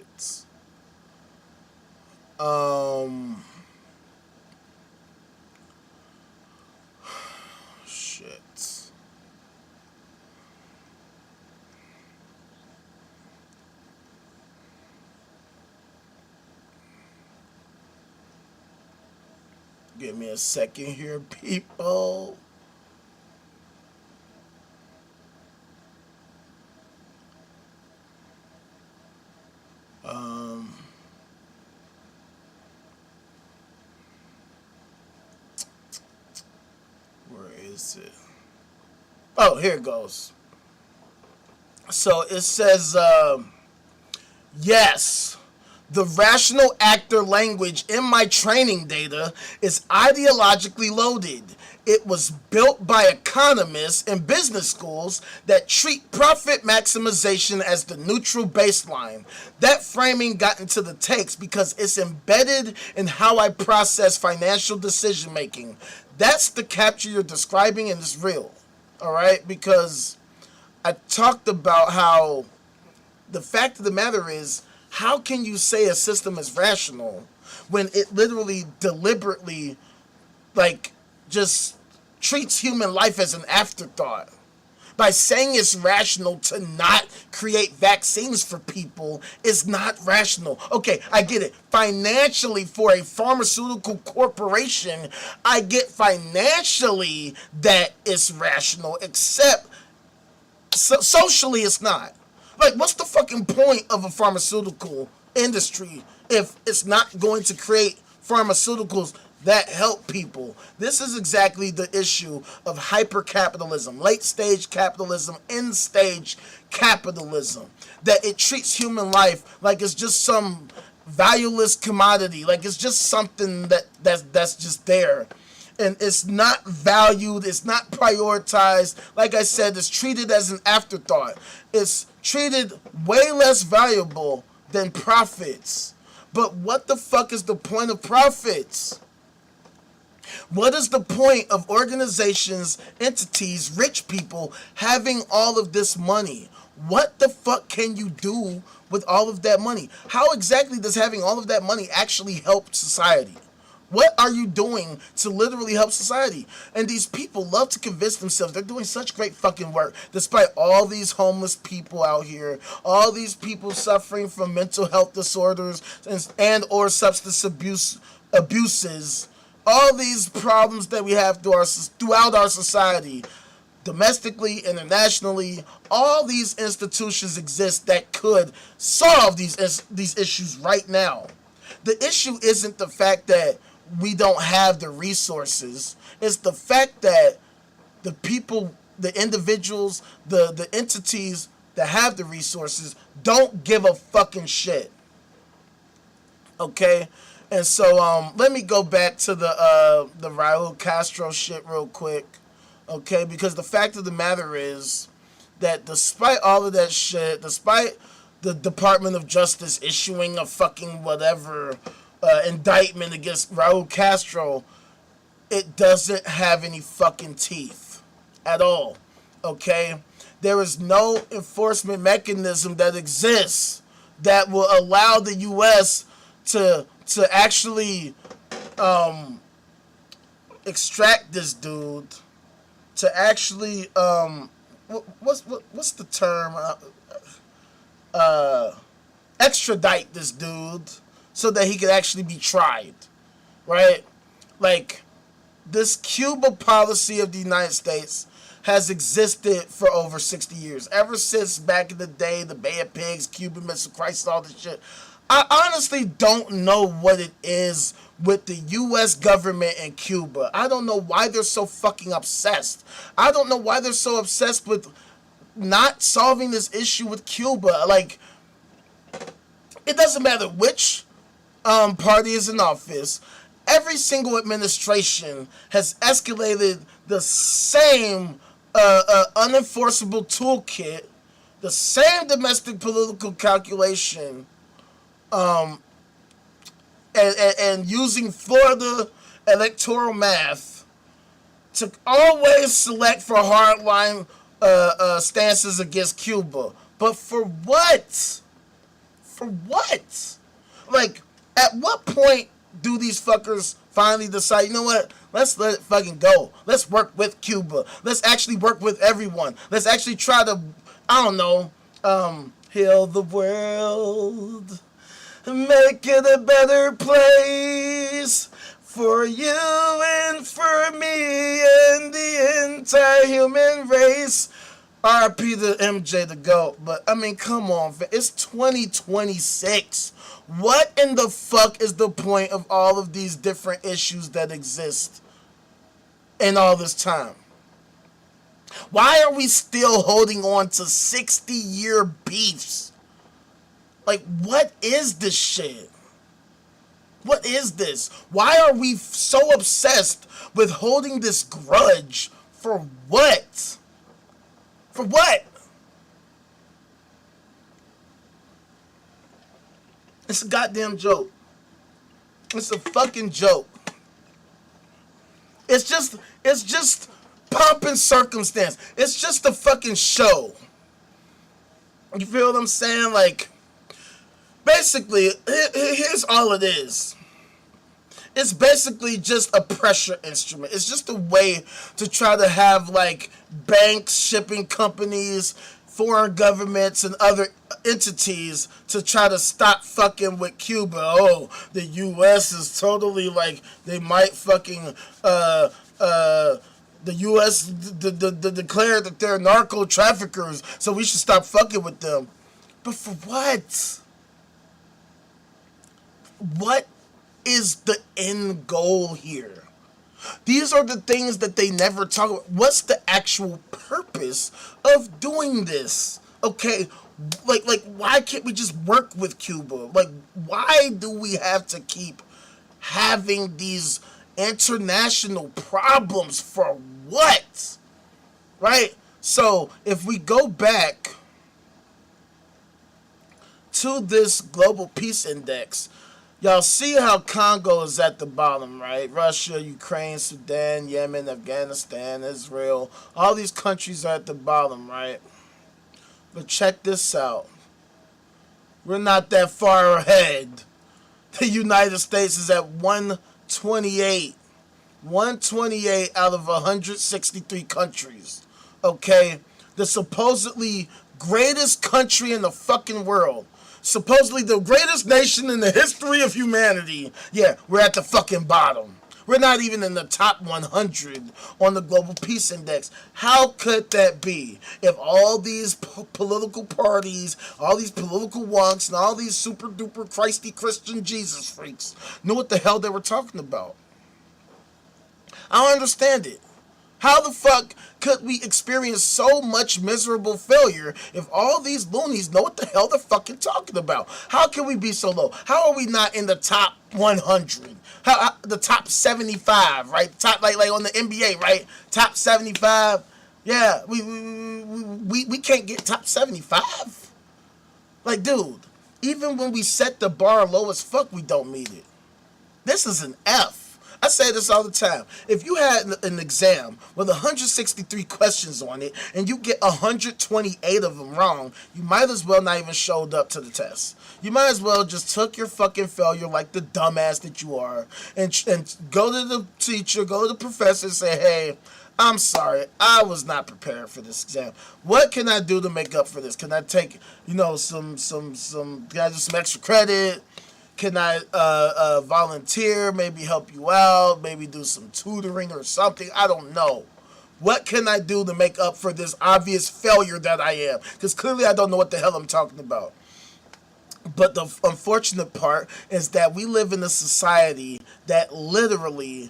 Shit. Give me a second here, people. Where is it? Oh, here it goes. So it says, yes, the rational actor language in my training data is ideologically loaded. It was built by economists in business schools that treat profit maximization as the neutral baseline. That framing got into the text because it's embedded in how I process financial decision making. That's the capture you're describing, and it's real. All right? Because I talked about how the fact of the matter is, how can you say a system is rational when it literally deliberately, like, just treats human life as an afterthought? By saying it's rational to not create vaccines for people is not rational. Okay, I get it. Financially, for a pharmaceutical corporation, I get financially that it's rational, except socially it's not. Like, what's the fucking point of a pharmaceutical industry if it's not going to create pharmaceuticals that help people? This is exactly the issue of hyper-capitalism, late-stage capitalism, end-stage capitalism. That it treats human life like it's just some valueless commodity, like it's just something that's just there. And it's not valued, it's not prioritized. Like I said, it's treated as an afterthought. It's treated way less valuable than profits. But what the fuck is the point of profits? What is the point of organizations, entities, rich people having all of this money? What the fuck can you do with all of that money? How exactly does having all of that money actually help society? What are you doing to literally help society? And these people love to convince themselves they're doing such great fucking work, despite all these homeless people out here, all these people suffering from mental health disorders and or substance abuses, all these problems that we have throughout our society, domestically, internationally. All these institutions exist that could solve these issues right now. The issue isn't the fact that we don't have the resources. It's the fact that the people, the individuals, the entities that have the resources don't give a fucking shit. Okay? And so let me go back to the Raul Castro shit real quick. Okay? Because the fact of the matter is that despite all of that shit, despite the Department of Justice issuing a fucking whatever indictment against Raul Castro, it doesn't have any fucking teeth at all. Okay? There is no enforcement mechanism that exists that will allow the U.S. to actually extract this dude, to actually what's the term, extradite this dude so that he could actually be tried, right? Like, this Cuba policy of the United States has existed for over 60 years. Ever since back in the day, the Bay of Pigs, Cuban Missile Crisis, all this shit. I honestly don't know what it is with the U.S. government and Cuba. I don't know why they're so fucking obsessed. I don't know why they're so obsessed with not solving this issue with Cuba. Like, it doesn't matter which party is in office. Every single administration has escalated the same unenforceable toolkit the same domestic political calculation, and using Florida electoral math to always select for hardline stances against Cuba. But for what? For what? Like, at what point do these fuckers finally decide, you know what? Let's let it fucking go. Let's work with Cuba. Let's actually work with everyone. Let's actually try to, I don't know, heal the world, make it a better place for you and for me and the entire human race. RP to MJ the GOAT. But, I mean, come on. It's 2026. What in the fuck is the point of all of these different issues that exist in all this time? Why are we still holding on to 60-year beefs? Like, what is this shit? What is this? Why are we so obsessed with holding this grudge? For what? For what? It's a goddamn joke. It's a fucking joke. It's just pomp and circumstance. It's just a fucking show. You feel what I'm saying? Like, basically, here's all it is. It's basically just a pressure instrument. It's just a way to try to have, like, banks, shipping companies, foreign governments, and other entities to try to stop fucking with Cuba. Oh, the U.S. is totally, like, they might fucking, the U.S. declared that they're narco traffickers, so we should stop fucking with them. But for what? What is the end goal here? These are the things that they never talk about. What's the actual purpose of doing this? Okay, like why can't we just work with Cuba? Like, why do we have to keep having these international problems? For what? Right? So, if we go back to this global peace index, y'all see how Congo is at the bottom, right? Russia, Ukraine, Sudan, Yemen, Afghanistan, Israel. All these countries are at the bottom, right? But check this out. We're not that far ahead. The United States is at 128. 128 out of 163 countries. Okay? The supposedly greatest country in the fucking world. Supposedly the greatest nation in the history of humanity. Yeah, we're at the fucking bottom. We're not even in the top 100 on the Global Peace Index. How could that be? If all these political parties, all these political wonks, and all these super duper Christy Christian Jesus freaks knew what the hell they were talking about. I don't understand it. How the fuck could we experience so much miserable failure if all these loonies know what the hell they're fucking talking about? How can we be so low? How are we not in the top 100? How the top 75, right? Top like on the NBA, right? Top 75. Yeah, we can't get top 75. Like, dude, even when we set the bar low as fuck, we don't meet it. This is an F. I say this all the time. If you had an exam with 163 questions on it and you get 128 of them wrong, you might as well not even showed up to the test. You might as well just took your fucking failure like the dumbass that you are and go to the teacher, go to the professor and say, hey, I'm sorry, I was not prepared for this exam. What can I do to make up for this? Can I take, can I do some extra credit? Can I volunteer, maybe help you out, maybe do some tutoring or something? I don't know. What can I do to make up for this obvious failure that I am? Because clearly I don't know what the hell I'm talking about. But the unfortunate part is that we live in a society that literally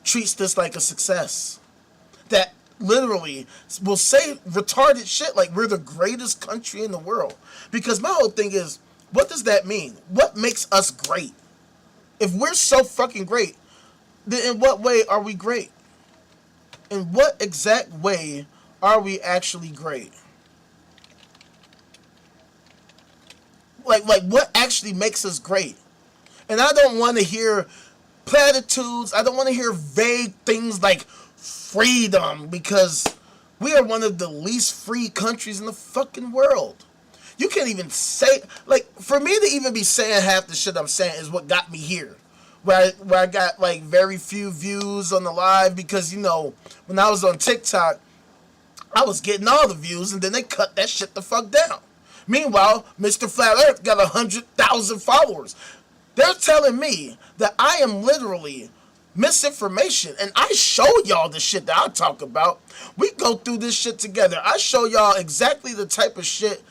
treats this like a success. That literally will say retarded shit like we're the greatest country in the world. Because my whole thing is, what does that mean? What makes us great? If we're so fucking great, then in what way are we great? In what exact way are we actually great? like what actually makes us great. And I don't want to hear platitudes. I don't want to hear vague things like freedom, because we are one of the least free countries in the fucking world. You can't even say, like, for me to even be saying half the shit I'm saying is what got me here. Where I got like very few views on the live, because, you know, when I was on TikTok, I was getting all the views, and then they cut that shit the fuck down. Meanwhile, Mr. Flat Earth got 100,000 followers. They're telling me that I am literally misinformation, and I show y'all the shit that I talk about. We go through this shit together. I show y'all exactly the type of shit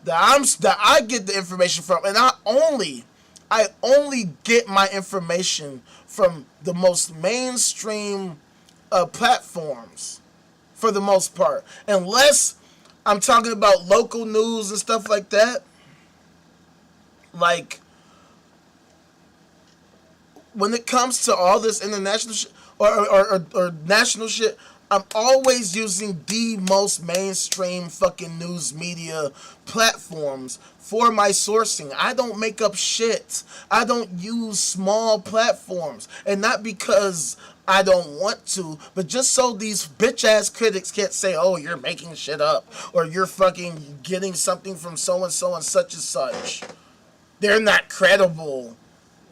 that I get the information from, and I only get my information from the most mainstream platforms, for the most part, unless I'm talking about local news and stuff like that. Like, when it comes to all this international shit or national shit, I'm always using the most mainstream fucking news media platforms for my sourcing. I don't make up shit. I don't use small platforms. And not because I don't want to, but just so these bitch ass critics can't say, oh, you're making shit up, or you're fucking getting something from so and so and such and such. They're not credible.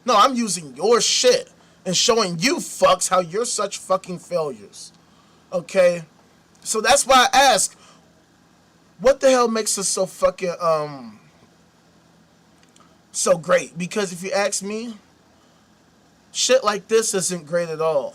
No, I'm using your shit and showing you fucks how you're such fucking failures. Okay? So that's why I ask, what the hell makes us so fucking, so great? Because if you ask me, shit like this isn't great at all.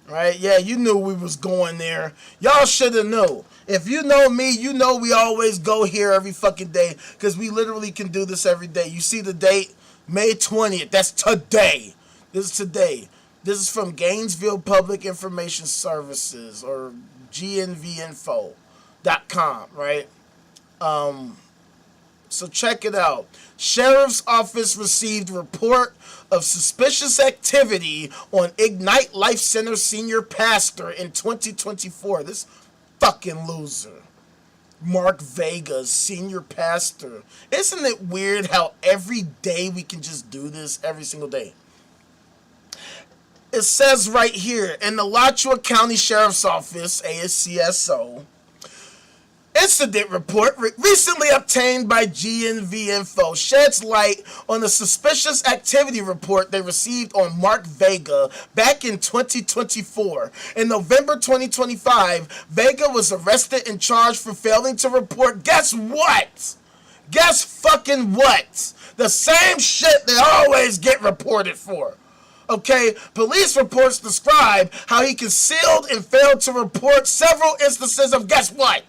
Right? Yeah, you knew we was going there. Y'all should have known. If you know me, you know we always go here every fucking day, because we literally can do this every day. You see the date? May 20th. That's today. This is today. This is from Gainesville Public Information Services, or gnvinfo.com, right? So check it out. Sheriff's Office received report of suspicious activity on Ignite Life Center senior pastor in 2024. This fucking loser. Mark Vega's senior pastor. Isn't it weird how every day we can just do this every single day? It says right here, in the Alachua County Sheriff's Office, ASCSO, incident report recently obtained by GNV Info sheds light on the suspicious activity report they received on Mark Vega back in 2024. In November 2025, Vega was arrested and charged for failing to report, guess what? Guess fucking what? The same shit they always get reported for. Okay, police reports describe how he concealed and failed to report several instances of guess what?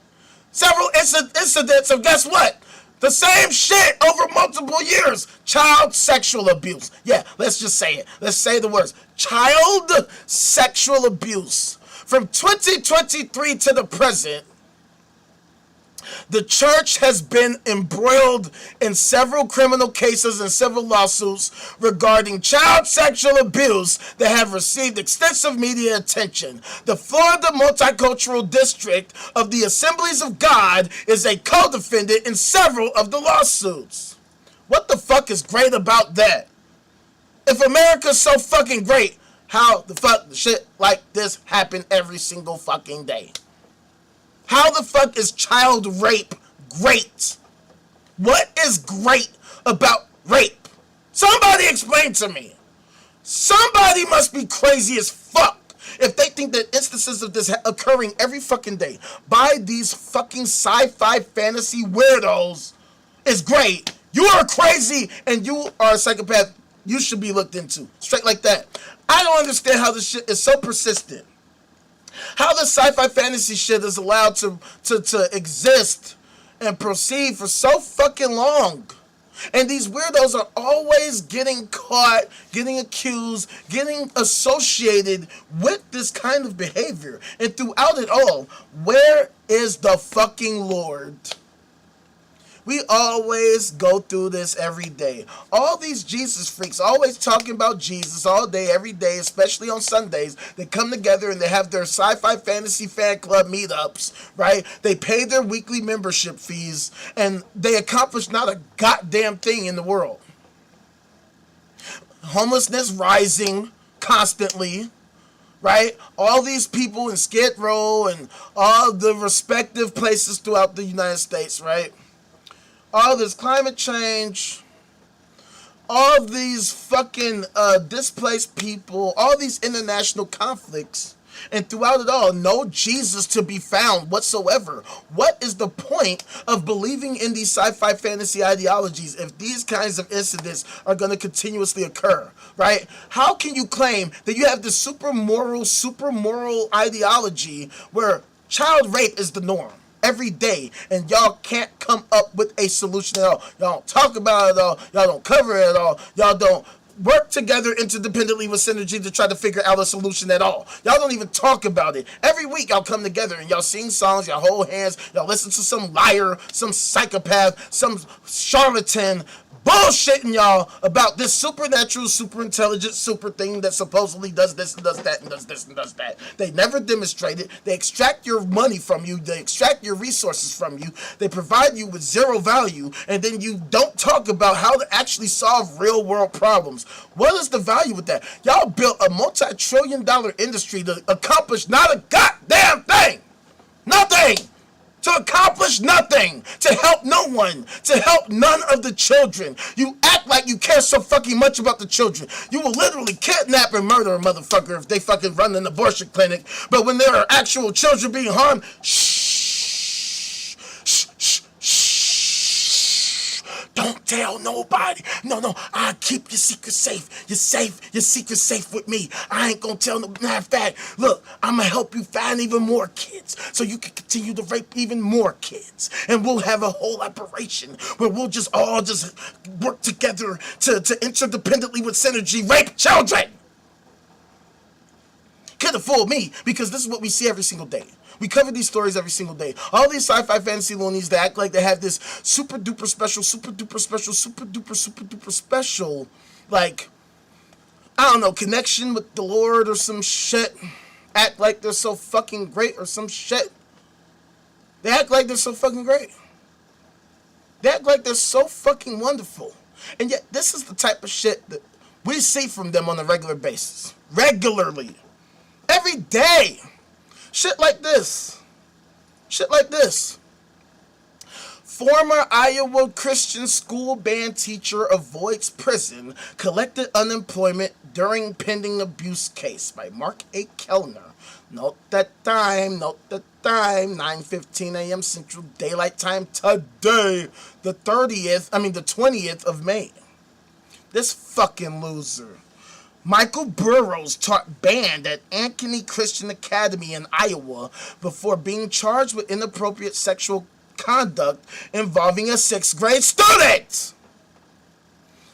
Several incidents of guess what? The same shit over multiple years. Child sexual abuse. Yeah, let's just say it. Let's say the words. Child sexual abuse. From 2023 to the present, the church has been embroiled in several criminal cases and civil lawsuits regarding child sexual abuse that have received extensive media attention. The Florida Multicultural District of the Assemblies of God is a co-defendant in several of the lawsuits. What the fuck is great about that? If America's so fucking great, how the fuck shit like this happen every single fucking day? How the fuck is child rape great? What is great about rape? Somebody explain to me. Somebody must be crazy as fuck if they think that instances of this occurring every fucking day by these fucking sci-fi fantasy weirdos is great. You are crazy and you are a psychopath. You should be looked into. Straight like that. I don't understand how this shit is so persistent. How the sci-fi fantasy shit is allowed to exist and proceed for so fucking long. And these weirdos are always getting caught, getting accused, getting associated with this kind of behavior. And throughout it all, where is the fucking Lord? We always go through this every day. All these Jesus freaks always talking about Jesus all day, every day, especially on Sundays. They come together and they have their sci-fi fantasy fan club meetups, right? They pay their weekly membership fees and they accomplish not a goddamn thing in the world. Homelessness rising constantly, right? All these people in Skid Row and all the respective places throughout the United States, right? All this climate change, all these fucking displaced people, all these international conflicts, and throughout it all, no Jesus to be found whatsoever. What is the point of believing in these sci-fi fantasy ideologies if these kinds of incidents are going to continuously occur, right? How can you claim that you have this super moral ideology where child rape is the norm every day, and y'all can't come up with a solution at all? Y'all don't talk about it at all. Y'all don't cover it at all. Y'all don't work together interdependently with synergy to try to figure out a solution at all. Y'all don't even talk about it. Every week y'all come together and y'all sing songs, y'all hold hands, y'all listen to some liar, some psychopath, some charlatan bullshitting y'all about this supernatural, super intelligent, super thing that supposedly does this and does that and does this and does that. They never demonstrate it. They extract your money from you. They extract your resources from you. They provide you with zero value, and then you don't talk about how to actually solve real world problems. What is the value with that? Y'all built a multi-trillion-dollar industry to accomplish not a goddamn thing. Nothing. To accomplish nothing, to help no one, to help none of the children. You act like you care so fucking much about the children. You will literally kidnap and murder a motherfucker if they fucking run an abortion clinic. But when there are actual children being harmed, shh, shh, shh, shh. Don't tell nobody. No, I keep your secret safe. You're safe. Your secret's safe with me. I ain't gonna tell no. Matter of fact, look, I'm gonna help you find even more kids so you can continue to rape even more kids. And we'll have a whole operation where we'll just all just work together to interdependently with synergy rape children. Could have fooled me, because this is what we see every single day. We cover these stories every single day. All these sci-fi fantasy loonies that act like they have this super duper special, like, I don't know, connection with the Lord or some shit. Act like they're so fucking great or some shit. They act like they're so fucking great. They act like they're so fucking wonderful. And yet, this is the type of shit that we see from them on a regular basis. Regularly. Every day. Shit like this. Shit like this. Former Iowa Christian school band teacher avoids prison, collected unemployment during pending abuse case by Mark A. Kellner. Note the time, 9:15 a.m. Central Daylight Time today, the 20th of May. This fucking loser. Michael Burrows taught band at Ankeny Christian Academy in Iowa before being charged with inappropriate sexual conduct involving a 6th grade student.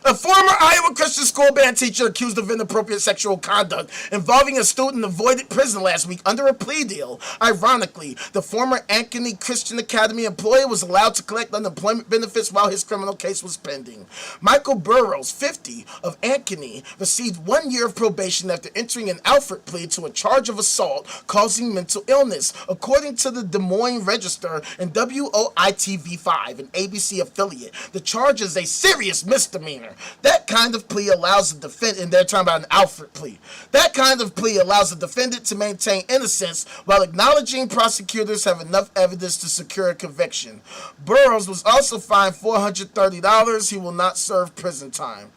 A former Iowa Christian school band teacher accused of inappropriate sexual conduct involving a student avoided prison last week under a plea deal. Ironically, the former Ankeny Christian Academy employee was allowed to collect unemployment benefits while his criminal case was pending. Michael Burrows, 50, of Ankeny, received 1 year of probation after entering an Alfred plea to a charge of assault causing mental illness, according to the Des Moines Register and WOITV5, an ABC affiliate. The charge is a serious misdemeanor. That kind of plea allows the defendant, and they're talking about an Alfred plea. That kind of plea allows the defendant to maintain innocence while acknowledging prosecutors have enough evidence to secure a conviction. Burrows was also fined $430. He will not serve prison time.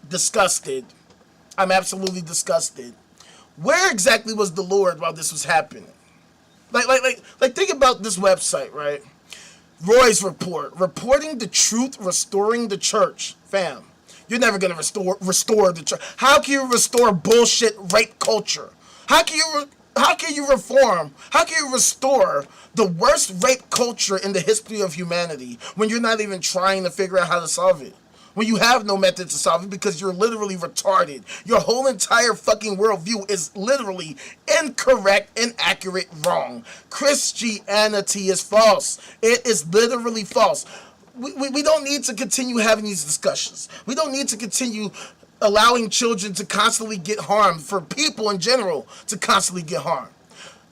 Disgusted. I'm absolutely disgusted. Where exactly was the Lord while this was happening? Like think about this website, right? Roy's report, reporting the truth, restoring the church. Fam, you're never gonna restore the church. How can you restore bullshit rape culture? How can you reform? How can you restore the worst rape culture in the history of humanity when you're not even trying to figure out how to solve it? when you have no method to solve it because you're literally retarded. Your whole entire fucking worldview is literally incorrect, inaccurate, wrong. Christianity is false. It is literally false. We don't need to continue having these discussions. We don't need to continue allowing children to constantly get harmed, for people in general to constantly get harmed.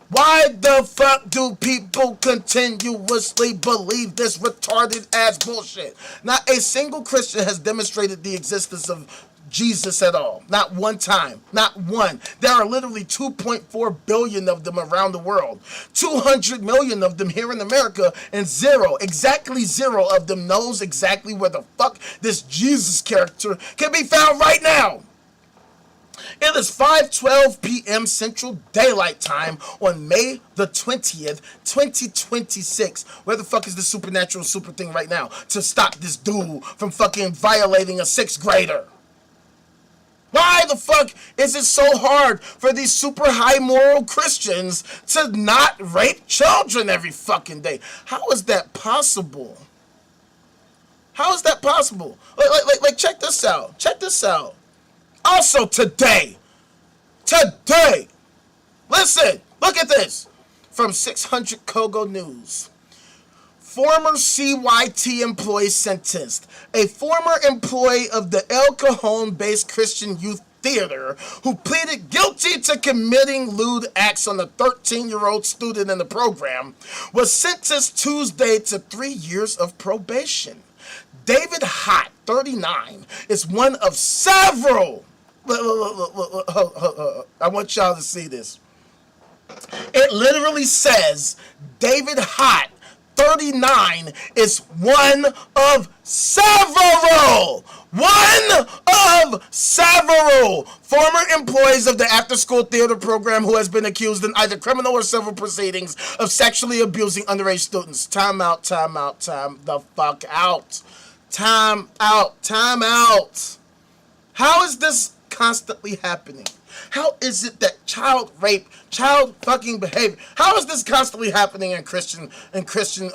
Why the fuck do people continuously believe this retarded ass bullshit? Not a single Christian has demonstrated the existence of Jesus at all. Not one time. Not one. There are literally 2.4 billion of them around the world. 200 million of them here in America, and exactly zero of them knows exactly where the fuck this Jesus character can be found right now. It is 5:12 p.m. Central Daylight Time on May the 20th, 2026. Where the fuck is the supernatural super thing right now to stop this dude from fucking violating a 6th grader? Why the fuck is it so hard for these super high moral Christians to not rape children every fucking day? How is that possible? How is that possible? Like check this out. Check this out. Also today, listen, look at this. From 600 Kogo News. Former CYT employee sentenced. A former employee of the El Cajon-based Christian Youth Theater who pleaded guilty to committing lewd acts on a 13-year-old student in the program was sentenced Tuesday to 3 years of probation. David Hott, 39, is one of several. Look, I want y'all to see this. It literally says David Hott, 39, is one of several former employees of the after-school theater program who has been accused in either criminal or civil proceedings of sexually abusing underage students. Time out. Time the fuck out. Time out. How is this constantly happening? How is it that child rape, child fucking behavior, how is this constantly happening in Christian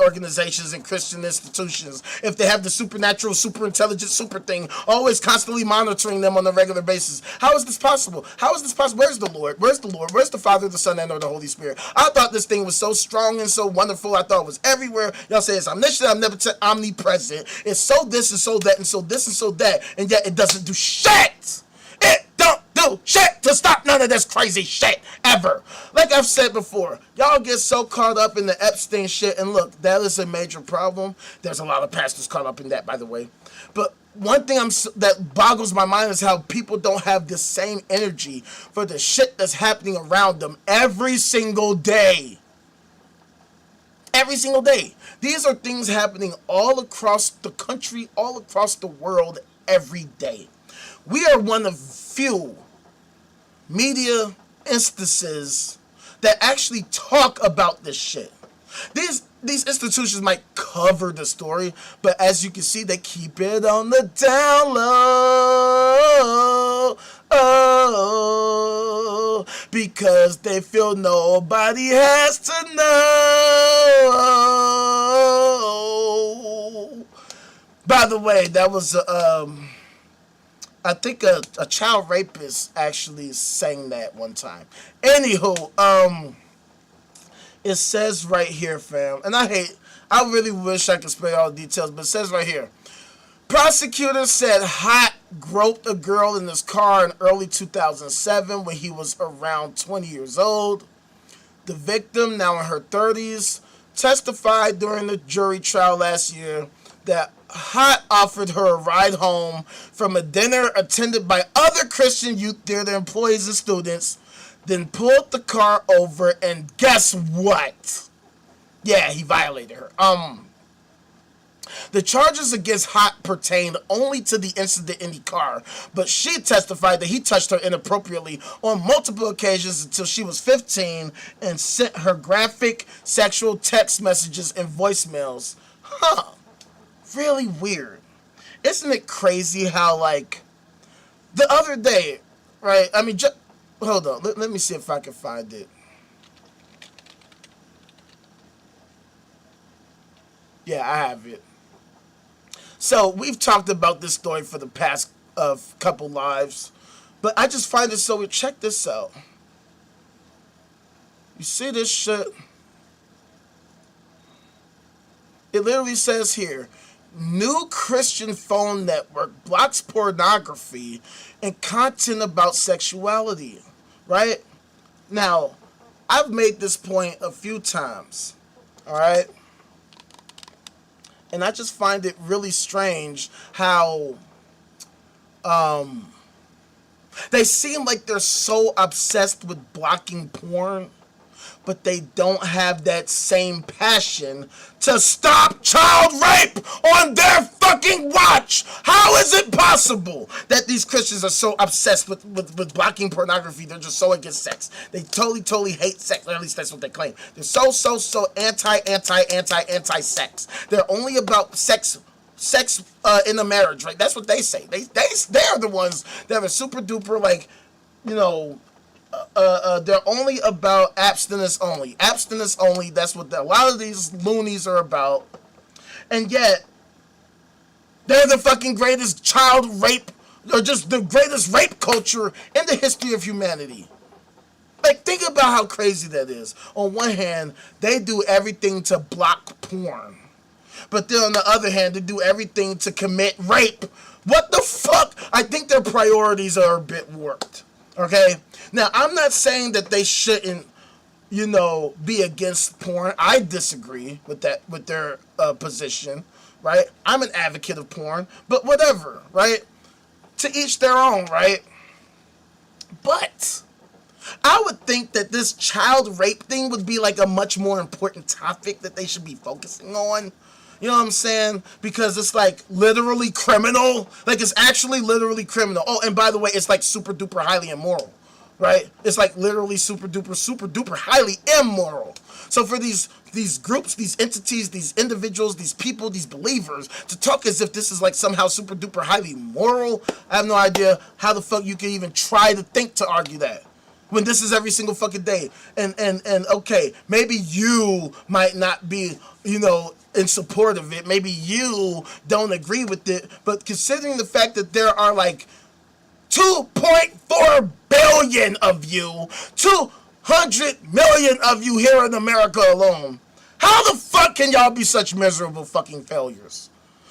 organizations and Christian institutions if they have the supernatural, super intelligent, super thing always constantly monitoring them on a regular basis? How is this possible? How is this possible? Where's the Lord? Where's the Lord? Where's the Father, the Son, and or the Holy Spirit? I thought this thing was so strong and so wonderful. I thought it was everywhere. Y'all say it's omniscient, omnipresent. It's so this and so that and so this and so that, and yet it doesn't do shit. It don't do shit to stop none of this crazy shit ever. Like I've said before, y'all get so caught up in the Epstein shit, and look, that is a major problem. There's a lot of pastors caught up in that, by the way. But one thing that boggles my mind is how people don't have the same energy for the shit that's happening around them every single day. Every single day. These are things happening all across the country, all across the world, every day. We are one of few media instances that actually talk about this shit. These institutions might cover the story, but as you can see, they keep it on the down low. Oh, because they feel nobody has to know. By the way, that was I think a child rapist actually sang that one time. Anywho, it says right here, fam, and I really wish I could spell all the details, but it says right here. Prosecutors said Hott groped a girl in his car in early 2007 when he was around 20 years old. The victim, now in her 30s, testified during the jury trial last year that Hott offered her a ride home from a dinner attended by other Christian Youth Theater employees and students, then pulled the car over, and guess what? Yeah, he violated her. The charges against Hott pertained only to the incident in the car, but she testified that he touched her inappropriately on multiple occasions until she was 15 and sent her graphic sexual text messages and voicemails. Really weird. Isn't it crazy how, like, the other day, right? I mean, hold on. Let me see if I can find it. Yeah, I have it. So we've talked about this story for the past couple lives, but I just find it so weird. Check this out. You see this shit? It literally says here, new Christian phone network blocks pornography and content about sexuality. Right? Now, I've made this point a few times. Alright? And I just find it really strange how they seem like they're so obsessed with blocking porn, but they don't have that same passion to stop child rape on their fucking watch. How is it possible that these Christians are so obsessed with blocking pornography? They're just so against sex. They totally hate sex. Or at least that's what they claim. They're so anti-sex. They're only about sex in a marriage, right? That's what they say. They're the ones that are super duper, like, you know, they're only about abstinence only. Abstinence only, that's what a lot of these loonies are about. And yet, they're the fucking greatest child rape, or just the greatest rape culture in the history of humanity. Like, think about how crazy that is. On one hand, they do everything to block porn. But then on the other hand, they do everything to commit rape. What the fuck? I think their priorities are a bit warped. Okay? Now, I'm not saying that they shouldn't, you know, be against porn. I disagree with that, with their position, right? I'm an advocate of porn, but whatever, right? To each their own, right? But I would think that this child rape thing would be like a much more important topic that they should be focusing on. You know what I'm saying? Because it's like literally criminal. Like, it's actually literally criminal. Oh, and by the way, it's like super duper highly immoral. Right? It's like literally super duper highly immoral. So for these groups, these entities, these individuals, these people, these believers, to talk as if this is like somehow super duper highly moral, I have no idea how the fuck you can even try to think to argue that, when this is every single fucking day. And okay, maybe you might not be, you know, in support of it. Maybe you don't agree with it. But considering the fact that there are like 2.4 billion of you, 200 million of you here in America alone, how the fuck can y'all be such miserable fucking failures?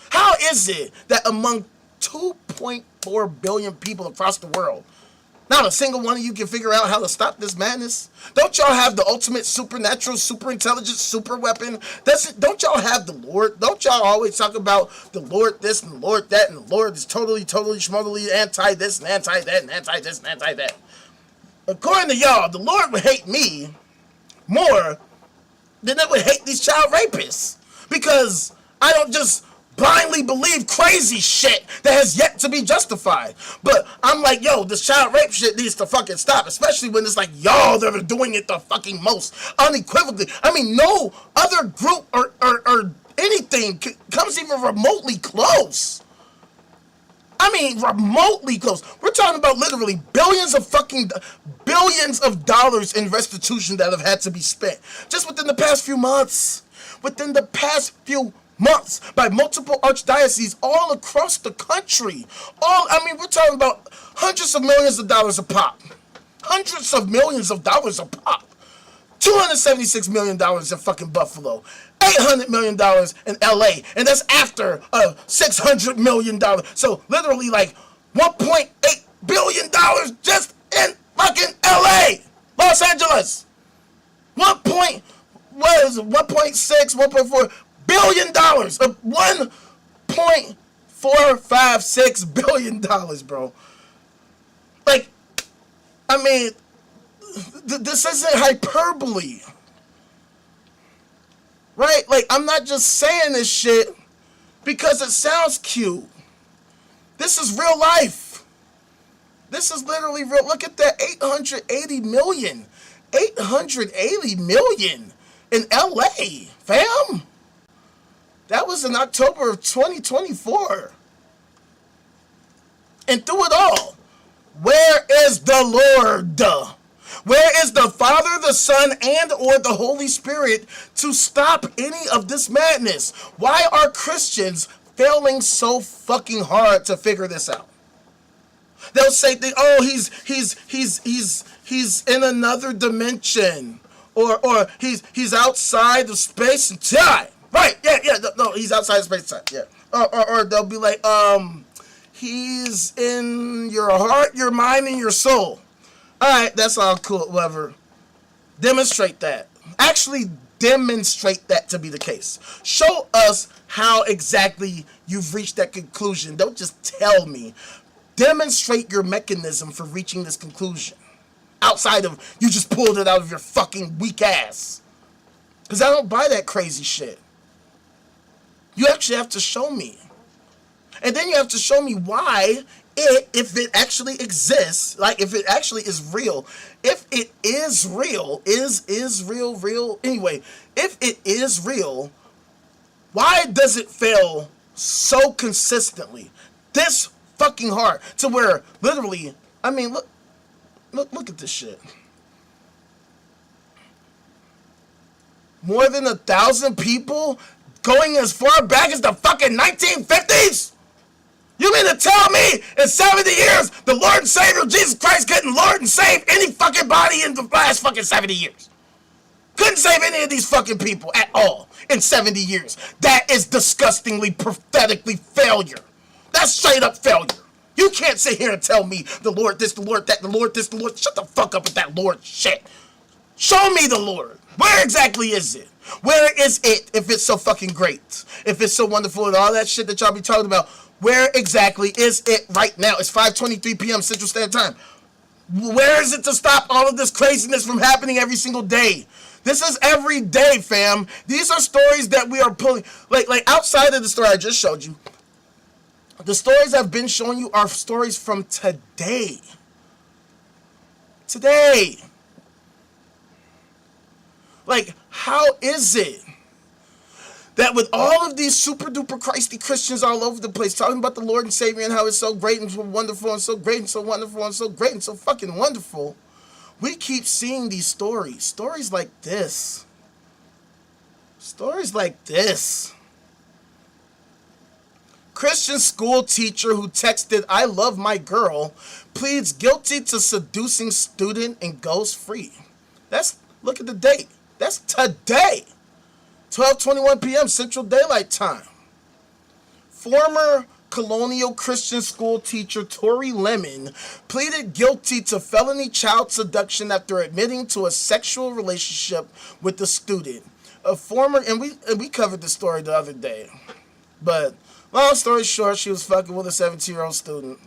How is it that among 2.4 billion people across the world, not a single one of you can figure out how to stop this madness? Don't y'all have the ultimate supernatural, super intelligent, super weapon? Don't y'all have the Lord? Don't y'all always talk about the Lord this and the Lord that, and the Lord is totally schmotherly anti this and anti that and anti this and anti that? According to y'all, the Lord would hate me more than it would hate these child rapists. Because I don't just blindly believe crazy shit that has yet to be justified. But I'm like, yo, this child rape shit needs to fucking stop. Especially when it's like y'all that are doing it the fucking most unequivocally. I mean, no other group or anything comes even remotely close. I mean, remotely close. We're talking about literally billions of dollars in restitution that have had to be spent just within the past few months. Within the past few months, by multiple archdioceses all across the country. We're talking about hundreds of millions of dollars a pop. Hundreds of millions of dollars a pop. $276 million in fucking Buffalo. $800 million in LA. And that's after $600 million. So literally like $1.8 billion just in fucking LA. Los Angeles. 1.6, 1.4 billion dollars. $1.456 billion, bro. Like, I mean, this isn't hyperbole. Right? Like, I'm not just saying this shit because it sounds cute. This is real life. This is literally real. Look at that, 880 million. 880 million in LA, fam. That was in October of 2024. And through it all, where is the Lord? Where is the Father, the Son, and or the Holy Spirit to stop any of this madness? Why are Christians failing so fucking hard to figure this out. They'll say, "Oh, he's in another dimension, or he's outside of space and time." Right? Yeah. No, he's outside of space and time. Yeah. Or they'll be like, he's in your heart, your mind, and your soul. All right, that's all cool. Whatever. Demonstrate that. Actually, demonstrate that to be the case. Show us how exactly you've reached that conclusion. Don't just tell me. Demonstrate your mechanism for reaching this conclusion. Outside of you just pulled it out of your fucking weak ass. Because I don't buy that crazy shit. You actually have to show me. And then you have to show me why if it actually exists, like if it actually is real. If it is real, is real? Anyway, if it is real, why does it fail so consistently? This fucking hard to where literally, I mean, look at this shit. More than 1,000 people going as far back as the fucking 1950s? You mean to tell me in 70 years the Lord and Savior Jesus Christ couldn't Lord and save any fucking body in the last fucking 70 years? Couldn't save any of these fucking people at all in 70 years. That is disgustingly, pathetically failure. That's straight up failure. You can't sit here and tell me the Lord this, the Lord that, the Lord this, the Lord. Shut the fuck up with that Lord shit. Show me the Lord. Where exactly is it? Where is it if it's so fucking great? If it's so wonderful and all that shit that y'all be talking about, where exactly is it right now? It's 5:23 p.m. Central Standard Time. Where is it to stop all of this craziness from happening every single day? This is every day, fam. These are stories that we are pulling. Like outside of the story I just showed you, the stories I've been showing you are stories from today. Today. Like, how is it that with all of these super duper Christy Christians all over the place talking about the Lord and Savior and how it's so great and so wonderful and so great and so wonderful and so great and so fucking wonderful, we keep seeing these stories like this. Stories like this. Christian school teacher who texted, "I love my girl," pleads guilty to seducing student and goes free. Look at the date. That's today. 12:21 p.m. Central Daylight Time. Former Colonial Christian school teacher Tori Lemon pleaded guilty to felony child seduction after admitting to a sexual relationship with the student. And we covered the story the other day. But long story short, she was fucking with a 17-year-old student.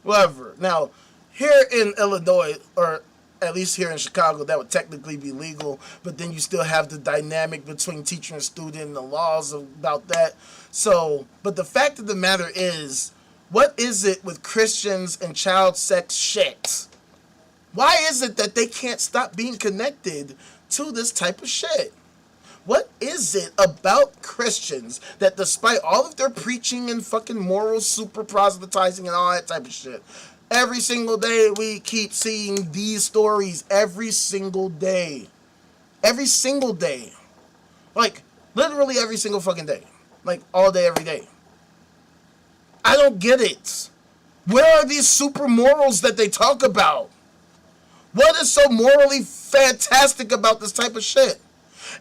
Whatever. Now, here in Illinois, or at least here in Chicago, that would technically be legal, but then you still have the dynamic between teacher and student and the laws about that. So, but the fact of the matter is, what is it with Christians and child sex shit? Why is it that they can't stop being connected to this type of shit? What is it about Christians that despite all of their preaching and fucking moral super proselytizing and all that type of shit, every single day we keep seeing these stories, every single day. Every single day. Like, literally every single fucking day. Like, all day, every day. I don't get it. Where are these super morals that they talk about? What is so morally fantastic about this type of shit?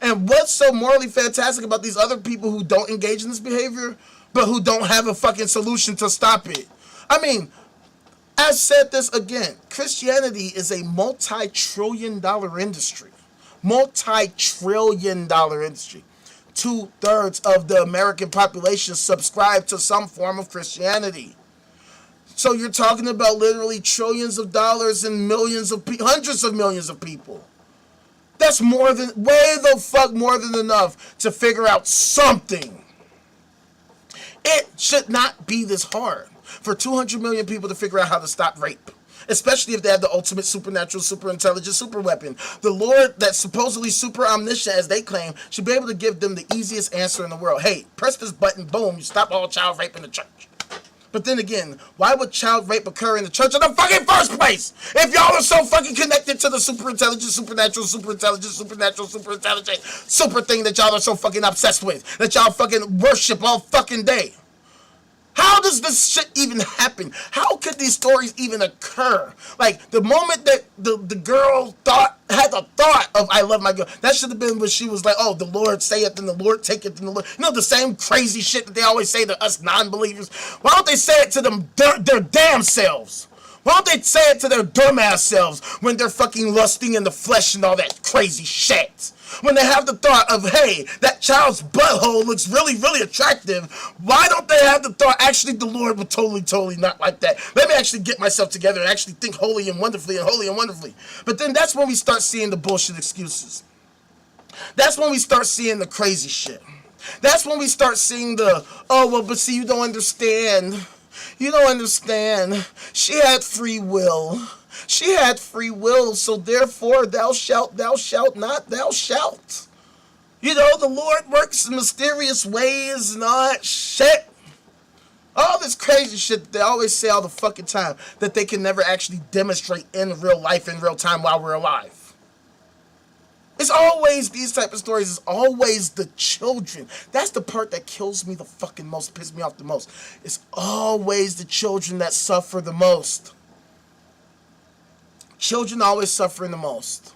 And what's so morally fantastic about these other people who don't engage in this behavior, but who don't have a fucking solution to stop it? I mean, I said this again. Christianity is a multi-trillion-dollar industry. Multi-trillion-dollar industry. 2/3 of the American population subscribe to some form of Christianity. So you're talking about literally trillions of dollars and millions of hundreds of millions of people. That's more than, way the fuck more than enough to figure out something. It should not be this hard for 200 million people to figure out how to stop rape. Especially if they have the ultimate supernatural, super intelligent, super weapon. The Lord that's supposedly super omniscient, as they claim, should be able to give them the easiest answer in the world. Hey, press this button, boom, you stop all child rape in the church. But then again, why would child rape occur in the church in the fucking first place? If y'all are so fucking connected to the super intelligent, supernatural, super intelligent, supernatural, super intelligent, super thing that y'all are so fucking obsessed with, that y'all fucking worship all fucking day. How does this shit even happen? How could these stories even occur? Like, the moment that the girl had the thought of I love my girl, that should have been when she was like, oh, the Lord saith and the Lord taketh and the Lord. You know, the same crazy shit that they always say to us non-believers. Why don't they say it to them their damn selves? Why don't they say it to their dumbass selves when they're fucking lusting in the flesh and all that crazy shit? When they have the thought of, hey, that child's butthole looks really, really attractive, why don't they have the thought, actually, the Lord would totally not like that. Let me actually get myself together and actually think holy and wonderfully and holy and wonderfully. But then that's when we start seeing the bullshit excuses. That's when we start seeing the crazy shit. That's when we start seeing the, oh, well, but see, you don't understand. You don't understand. She had free will. She had free will, so therefore thou shalt not, thou shalt. You know, the Lord works in mysterious ways and all that shit. All this crazy shit that they always say all the fucking time that they can never actually demonstrate in real life, in real time while we're alive. It's always these type of stories. It's always the children. That's the part that kills me the fucking most, pisses me off the most. It's always the children that suffer the most. Children always suffering the most.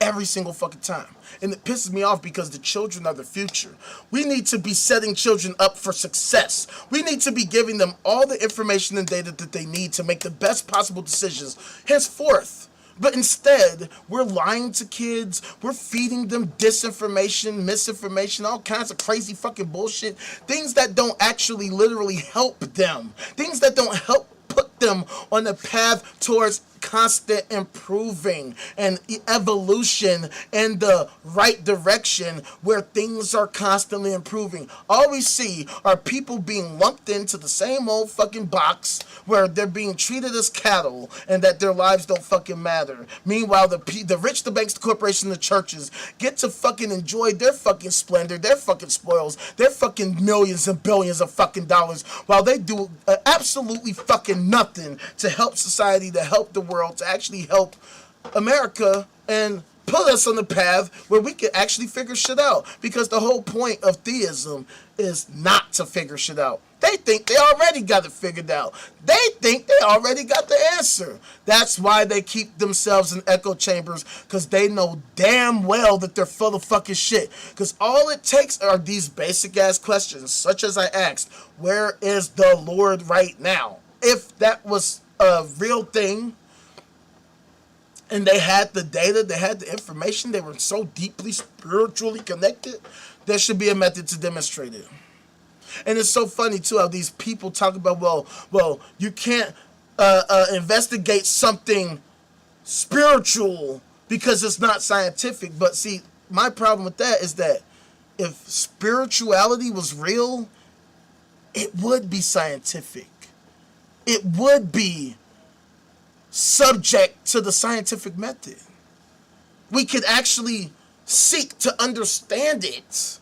Every single fucking time. And it pisses me off because the children are the future. We need to be setting children up for success. We need to be giving them all the information and data that they need to make the best possible decisions henceforth. But instead, we're lying to kids, we're feeding them disinformation, misinformation, all kinds of crazy fucking bullshit, things that don't actually literally help them, things that don't help put them on the path towards constant improving and evolution in the right direction where things are constantly improving. All we see are people being lumped into the same old fucking box where they're being treated as cattle and that their lives don't fucking matter. Meanwhile, the rich, the banks, the corporations, the churches get to fucking enjoy their fucking splendor, their fucking spoils, their fucking millions and billions of fucking dollars while they do absolutely fucking nothing to help society, to help the world, to actually help America and put us on the path where we can actually figure shit out. Because the whole point of theism is not to figure shit out. They think they already got it figured out. They think they already got the answer. That's why they keep themselves in echo chambers, because they know damn well that they're full of fucking shit. Because all it takes are these basic ass questions, such as I asked, where is the Lord right now? If that was a real thing, and they had the data, they had the information, they were so deeply spiritually connected, there should be a method to demonstrate it. And it's so funny too how these people talk about, well, you can't investigate something spiritual because it's not scientific. But see, my problem with that is that if spirituality was real, it would be scientific. It would be subject to the scientific method. We could actually seek to understand it,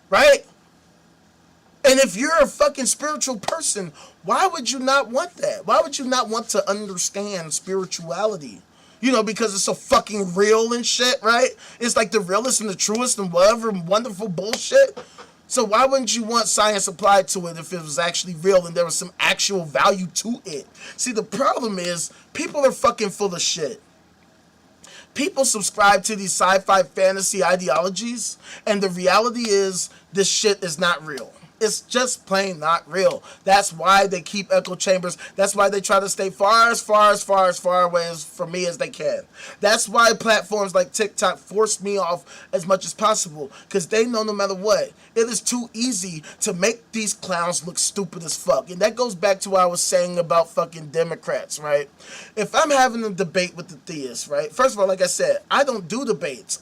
right? And if you're a fucking spiritual person, why would you not want that? Why would you not want to understand spirituality? You know, because it's so fucking real and shit, right? It's like the realest and the truest and whatever wonderful bullshit. So why wouldn't you want science applied to it if it was actually real and there was some actual value to it? See, the problem is people are fucking full of shit. People subscribe to these sci-fi fantasy ideologies, and the reality is this shit is not real. It's just plain not real. That's why they keep echo chambers. That's why they try to stay far away from me as they can. That's why platforms like TikTok force me off as much as possible, because they know no matter what, it is too easy to make these clowns look stupid as fuck. And that goes back to what I was saying about fucking Democrats, right? If I'm having a debate with the theists, right? First of all, like I said, I don't do debates.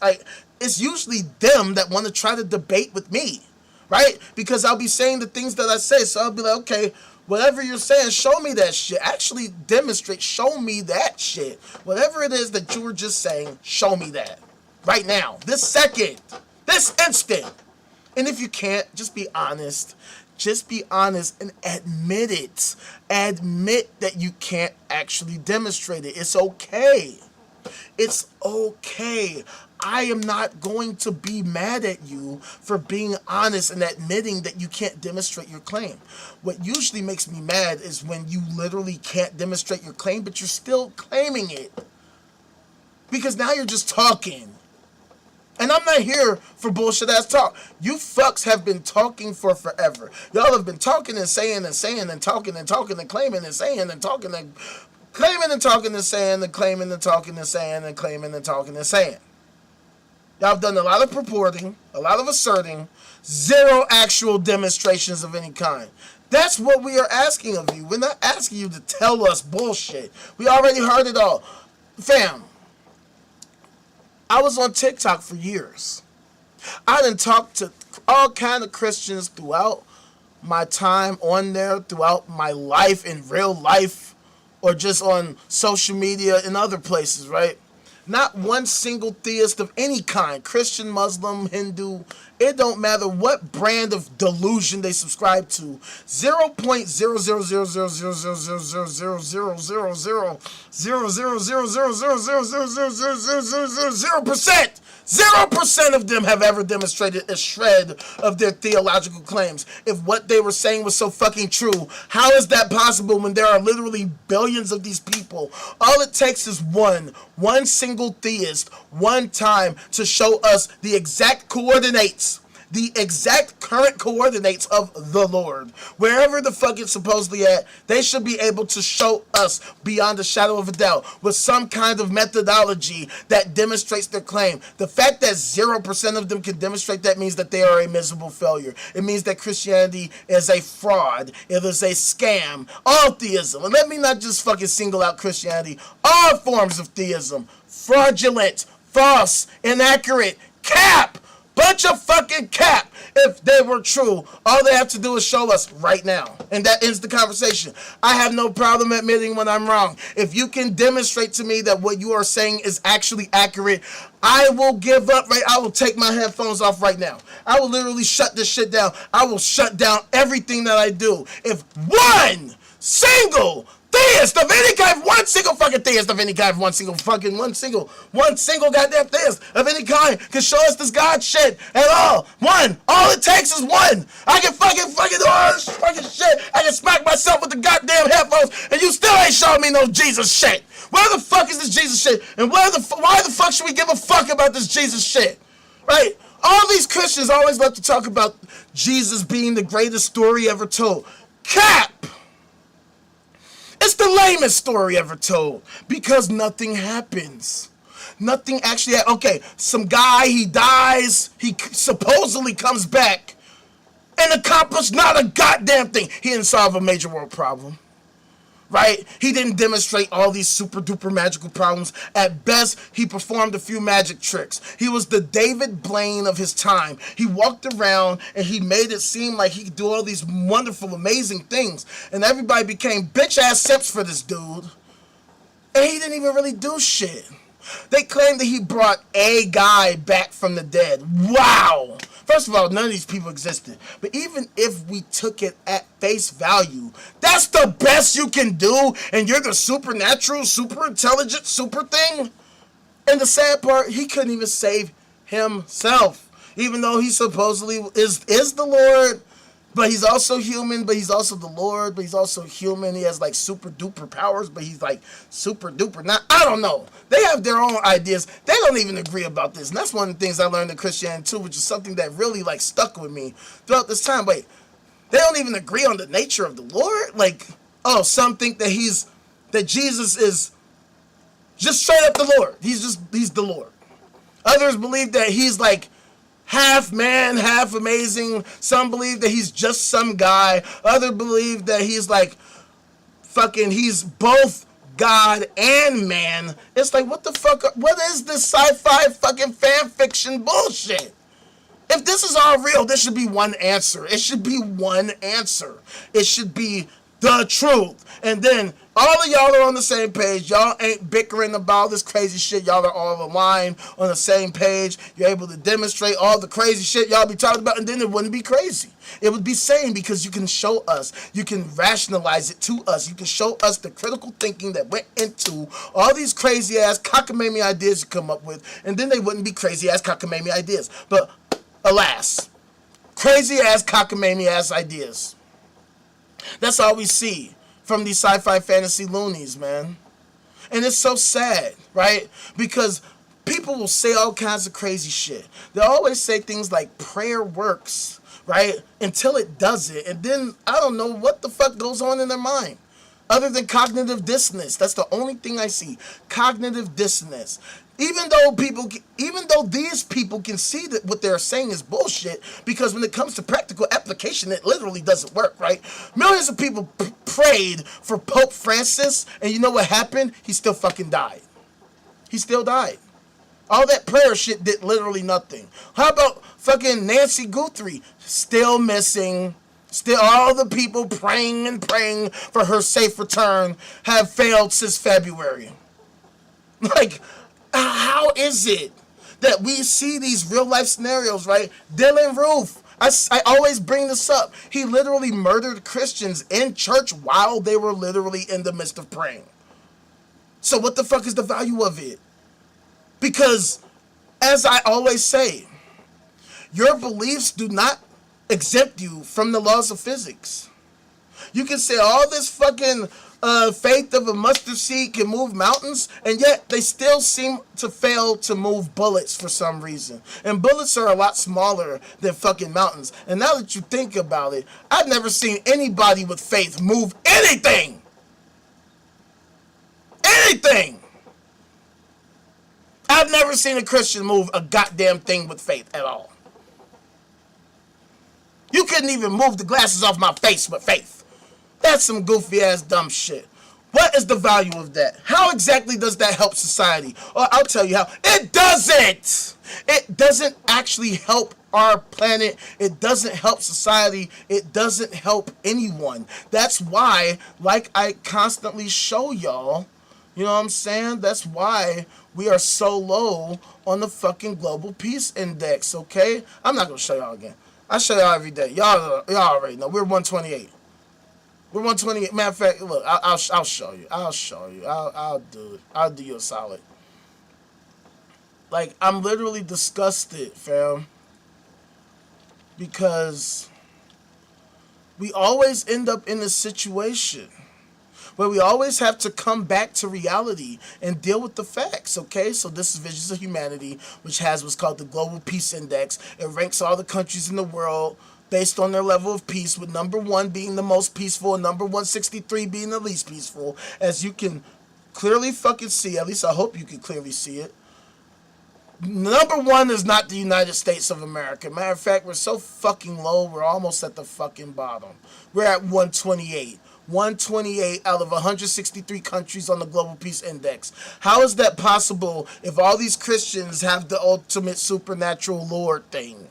It's usually them that want to try to debate with me. Right? Because I'll be saying the things that I say. So I'll be like, okay, whatever you're saying, show me that shit. Actually demonstrate, show me that shit. Whatever it is that you were just saying, show me that. Right now. This second. This instant. And if you can't, just be honest. Just be honest and admit it. Admit that you can't actually demonstrate it. It's okay. It's okay. I am not going to be mad at you for being honest and admitting that you can't demonstrate your claim. What usually makes me mad is when you literally can't demonstrate your claim, but you're still claiming it. Because now you're just talking. And I'm not here for bullshit ass talk. You fucks have been talking for forever. Y'all have been talking and saying and saying and talking and talking and claiming and saying and talking and claiming and talking and saying and claiming and talking and saying and claiming and talking and saying. Y'all have done a lot of purporting, a lot of asserting, zero actual demonstrations of any kind. That's what we are asking of you. We're not asking you to tell us bullshit. We already heard it all. Fam, I was on TikTok for years. I done talked to all kind of Christians throughout my time on there, throughout my life in real life, or just on social media and other places, right? Not one single theist of any kind, Christian, Muslim, Hindu, it don't matter what brand of delusion they subscribe to. 0.00000000000000000000000% 0% of them have ever demonstrated a shred of their theological claims. If what they were saying was so fucking true, how is that possible when there are literally billions of these people? All it takes is one single theist, one time to show us the exact coordinates, the exact current coordinates of the Lord. Wherever the fuck it's supposedly at, they should be able to show us beyond a shadow of a doubt with some kind of methodology that demonstrates their claim. The fact that 0% of them can demonstrate that means that they are a miserable failure. It means that Christianity is a fraud. It is a scam. All theism, and let me not just fucking single out Christianity, all forms of theism, fraudulent, false, inaccurate, cap. Bunch of fucking cap. If they were true, all they have to do is show us right now. And that ends the conversation. I have no problem admitting when I'm wrong. If you can demonstrate to me that what you are saying is actually accurate, I will give up, right? I will take my headphones off right now. I will literally shut this shit down. I will shut down everything that I do. If one single theist of any kind, one single fucking theist of any kind, one single goddamn theist of any kind can show us this God shit at all. One. All it takes is one. I can fucking do all this fucking shit. I can smack myself with the goddamn headphones and you still ain't showing me no Jesus shit. Where the fuck is this Jesus shit? And why the fuck should we give a fuck about this Jesus shit? Right? All these Christians always love to talk about Jesus being the greatest story ever told. Cap! It's the lamest story ever told because nothing happens. Nothing actually okay, some guy, he dies, he supposedly comes back and accomplished not a goddamn thing. He didn't solve a major world problem. Right? He didn't demonstrate all these super duper magical problems. At best, he performed a few magic tricks. He was the David Blaine of his time. He walked around and he made it seem like he could do all these wonderful, amazing things. And everybody became bitch-ass simps for this dude. And he didn't even really do shit. They claim that he brought a guy back from the dead. Wow! First of all, none of these people existed. But even if we took it at face value, that's the best you can do, and you're the supernatural, super intelligent, super thing? And the sad part, he couldn't even save himself. Even though he supposedly is the Lord, but he's also human, but he's also the Lord, but he's also human. He has like super duper powers, but he's like super duper not. I don't know. They have their own ideas. They don't even agree about this. And that's one of the things I learned in Christianity too, which is something that really like stuck with me throughout this time. Wait, they don't even agree on the nature of the Lord? Like, oh, some think that Jesus is just straight up the Lord. He's the Lord. Others believe that he's like half man, half amazing. Some believe that he's just some guy. Others believe that he's like fucking, he's both God and man. It's like, what the fuck? What is this sci-fi fucking fan fiction bullshit? If this is all real, there should be one answer. It should be one answer. It should be the truth. And then all of y'all are on the same page. Y'all ain't bickering about this crazy shit. Y'all are all aligned on the same page. You're able to demonstrate all the crazy shit y'all be talking about, and then it wouldn't be crazy. It would be sane because you can show us. You can rationalize it to us. You can show us the critical thinking that went into all these crazy ass cockamamie ideas you come up with, and then they wouldn't be crazy ass cockamamie ideas. But alas, crazy ass cockamamie ass ideas. That's all we see from these sci-fi fantasy loonies, man. And it's so sad, right? Because people will say all kinds of crazy shit. They'll always say things like prayer works, right? Until it doesn't. And then I don't know what the fuck goes on in their mind. Other than cognitive dissonance. That's the only thing I see. Cognitive dissonance. Even though these people can see that what they're saying is bullshit, because when it comes to practical application, it literally doesn't work, right? Millions of people prayed for Pope Francis, and you know what happened? He still fucking died. He still died. All that prayer shit did literally nothing. How about fucking Nancy Guthrie? Still missing. Still, all the people praying and praying for her safe return have failed since February. Like, how is it that we see these real life scenarios, right? Dylan Roof, I always bring this up. He literally murdered Christians in church while they were literally in the midst of praying. So what the fuck is the value of it? Because, as I always say, your beliefs do not exempt you from the laws of physics. You can say all this fucking faith of a mustard seed can move mountains, and yet they still seem to fail to move bullets for some reason. And bullets are a lot smaller than fucking mountains. And now that you think about it, I've never seen anybody with faith move anything. Anything. I've never seen a Christian move a goddamn thing with faith at all. You couldn't even move the glasses off my face with faith. That's some goofy ass dumb shit. What is the value of that? How exactly does that help society? Or I'll tell you how. It doesn't. It doesn't actually help our planet. It doesn't help society. It doesn't help anyone. That's why, like I constantly show y'all, you know what I'm saying? That's why we are so low on the fucking global peace index, okay? I'm not going to show y'all again. I show y'all every day. Y'all already know. We're 128. We're 128. Matter of fact, look, I'll show you. I'll show you. I'll do it. I'll do you a solid. Like, I'm literally disgusted, fam. Because we always end up in this situation where we always have to come back to reality and deal with the facts, okay? So this is Visions of Humanity, which has what's called the Global Peace Index. It ranks all the countries in the world based on their level of peace, with number 1 being the most peaceful and number 163 being the least peaceful. As you can clearly fucking see, at least I hope you can clearly see it. Number 1 is not the United States of America. Matter of fact, we're so fucking low, we're almost at the fucking bottom. We're at 128. 128 out of 163 countries on the Global Peace Index. How is that possible if all these Christians have the ultimate supernatural Lord thing,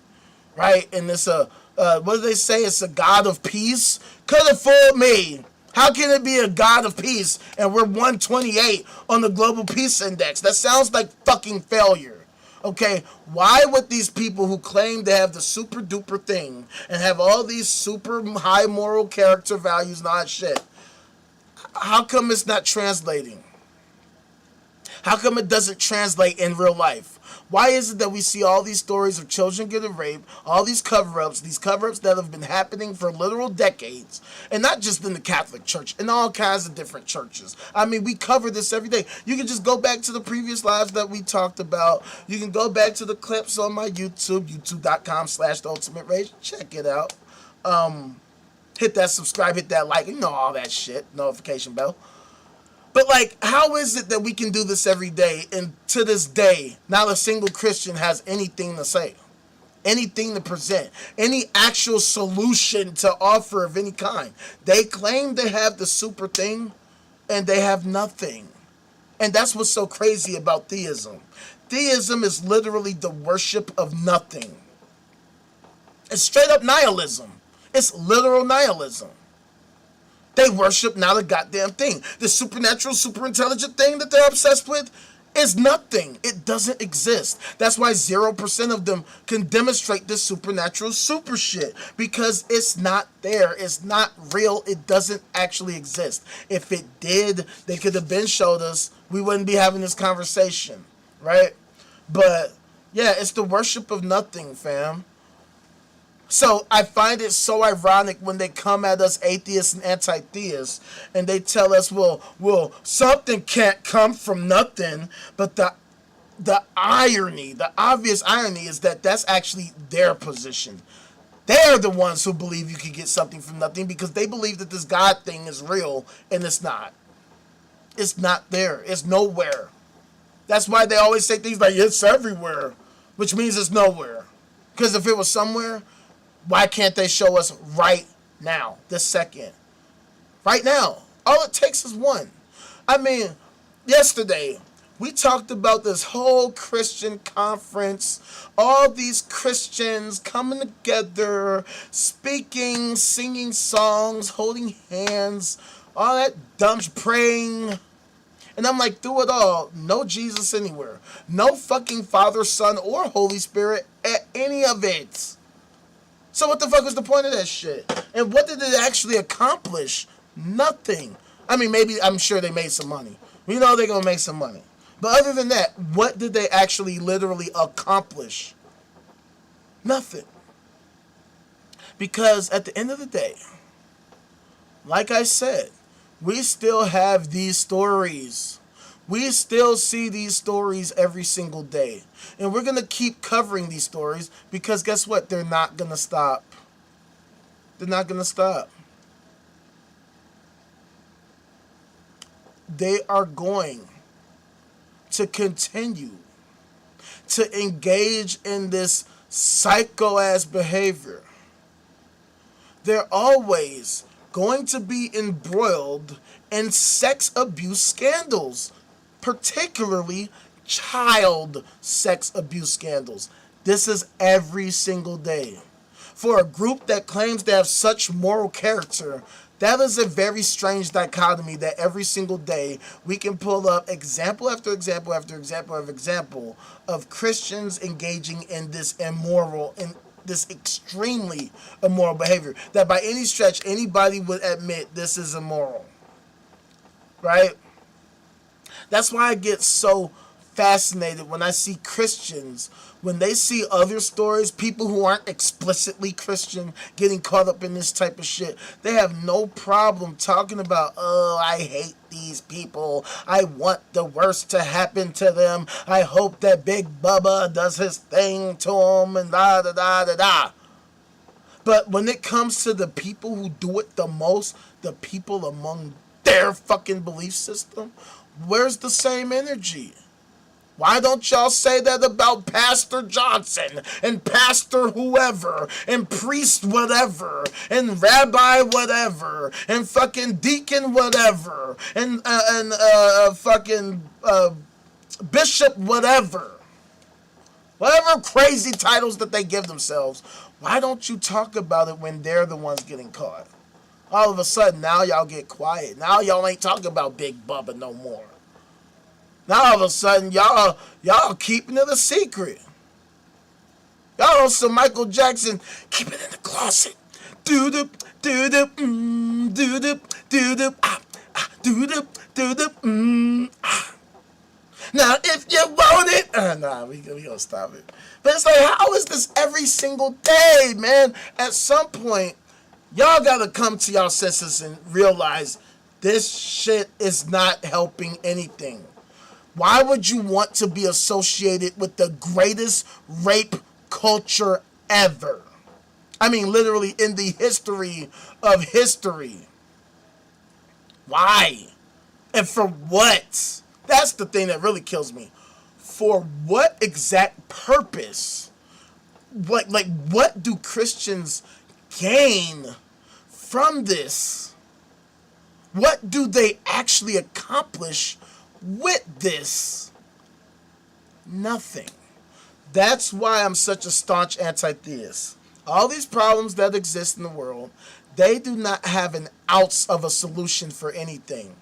right? And it's what do they say? It's a God of peace? Could have fooled me. How can it be a God of peace and we're 128 on the Global Peace Index? That sounds like fucking failure. Okay, why would these people who claim to have the super duper thing and have all these super high moral character values and all that shit, how come it's not translating? How come it doesn't translate in real life? Why is it that we see all these stories of children getting raped, all these cover-ups that have been happening for literal decades, and not just in the Catholic Church, in all kinds of different churches? I mean, we cover this every day. You can just go back to the previous lives that we talked about. You can go back to the clips on my YouTube, youtube.com/theultimaterage. Check it out. Hit that subscribe, hit that like, you know, all that shit, notification bell. But, like, how is it that we can do this every day, and to this day, not a single Christian has anything to say, anything to present, any actual solution to offer of any kind? They claim they have the super thing, and they have nothing. And that's what's so crazy about theism. Theism is literally the worship of nothing. It's straight up nihilism. It's literal nihilism. They worship not a goddamn thing. The supernatural, super intelligent thing that they're obsessed with is nothing. It doesn't exist. That's why 0% of them can demonstrate this supernatural super shit. Because it's not there. It's not real. It doesn't actually exist. If it did, they could have been showed us. We wouldn't be having this conversation. Right? But, yeah, it's the worship of nothing, fam. So I find it so ironic when they come at us atheists and anti-theists and they tell us, well, something can't come from nothing. But the irony, the obvious irony is that that's actually their position. They're the ones who believe you can get something from nothing because they believe that this God thing is real and it's not. It's not there. It's nowhere. That's why they always say things like, it's everywhere, which means it's nowhere. Because if it was somewhere, why can't they show us right now, this second? Right now. All it takes is one. I mean, yesterday, we talked about this whole Christian conference, all these Christians coming together, speaking, singing songs, holding hands, all that dumb praying. And I'm like, through it all, no Jesus anywhere. No fucking Father, Son, or Holy Spirit at any of it. So what the fuck was the point of that shit? And what did it actually accomplish? Nothing. I mean, maybe, I'm sure they made some money. We know they're going to make some money. But other than that, what did they actually literally accomplish? Nothing. Because at the end of the day, like I said, we still have these stories. We still see these stories every single day. And we're going to keep covering these stories because guess what? They're not going to stop. They're not going to stop. They are going to continue to engage in this psycho-ass behavior. They're always going to be embroiled in sex abuse scandals. Particularly child sex abuse scandals. This is every single day. For a group that claims to have such moral character, that is a very strange dichotomy that every single day we can pull up example after example after example after example of Christians engaging in this immoral and this extremely immoral behavior that by any stretch anybody would admit this is immoral. Right? That's why I get so fascinated when I see Christians, when they see other stories, people who aren't explicitly Christian getting caught up in this type of shit. They have no problem talking about, oh, I hate these people. I want the worst to happen to them. I hope that Big Bubba does his thing to them and da da da da da. But when it comes to the people who do it the most, the people among their fucking belief system, where's the same energy? Why don't y'all say that about Pastor Johnson and Pastor whoever and priest whatever and rabbi whatever and fucking deacon whatever and fucking bishop whatever? Whatever crazy titles that they give themselves. Why don't you talk about it when they're the ones getting caught? All of a sudden, now y'all get quiet. Now y'all ain't talking about Big Bubba no more. Now all of a sudden, y'all keeping it a secret. Y'all on some Michael Jackson, keep it in the closet. Do-do, do-do, do-do, do-do, do-do, do-do, Now, if you want it... nah, we gonna stop it. But it's like, how is this every single day, man? At some point, y'all gotta come to y'all senses and realize this shit is not helping anything. Why would you want to be associated with the greatest rape culture ever? I mean, literally in the history of history. Why? And for what? That's the thing that really kills me. For what exact purpose? Like what do Christians gain from this? What do they actually accomplish with this? Nothing. That's why I'm such a staunch anti-theist. All these problems that exist in the world, They do not have an ounce of a solution for anything.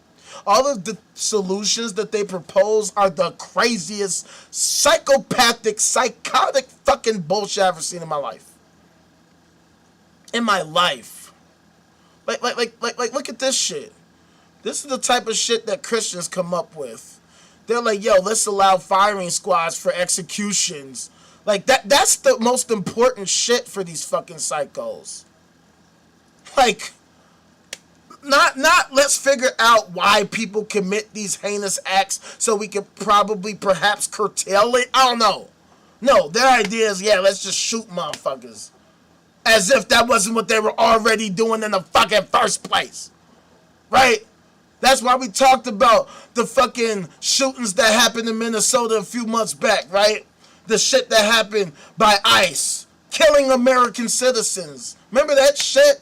All of the solutions that they propose are the craziest, psychopathic, psychotic fucking bullshit I've ever seen in my life. In my life. Like, look at this shit. This is the type of shit that Christians come up with. They're like, yo, let's allow firing squads for executions. Like, that's the most important shit for these fucking psychos. Like, not let's figure out why people commit these heinous acts so we can probably perhaps curtail it. I don't know. No, their idea is, yeah, let's just shoot motherfuckers. As if that wasn't what they were already doing in the fucking first place. Right? That's why we talked about the fucking shootings that happened in Minnesota a few months back, right? The shit that happened by ICE. Killing American citizens. Remember that shit?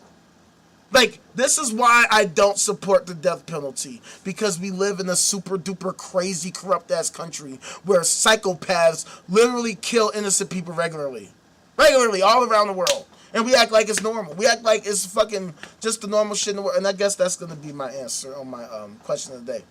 Like, this is why I don't support the death penalty. Because we live in a super duper crazy corrupt ass country where psychopaths literally kill innocent people regularly. Regularly, all around the world. And we act like it's normal. We act like it's fucking just the normal shit in the world. And I guess that's going to be my answer on my question of the day.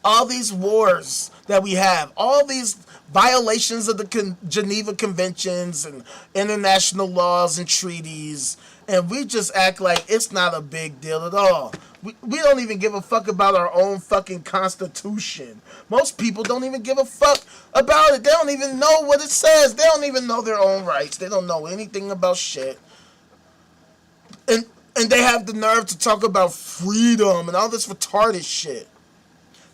All these wars that we have, all these violations of the Geneva Conventions and international laws and treaties, and we just act like it's not a big deal at all. We don't even give a fuck about our own fucking constitution. Most people don't even give a fuck about it. They don't even know what it says. They don't even know their own rights. They don't know anything about shit. And they have the nerve to talk about freedom and all this retarded shit.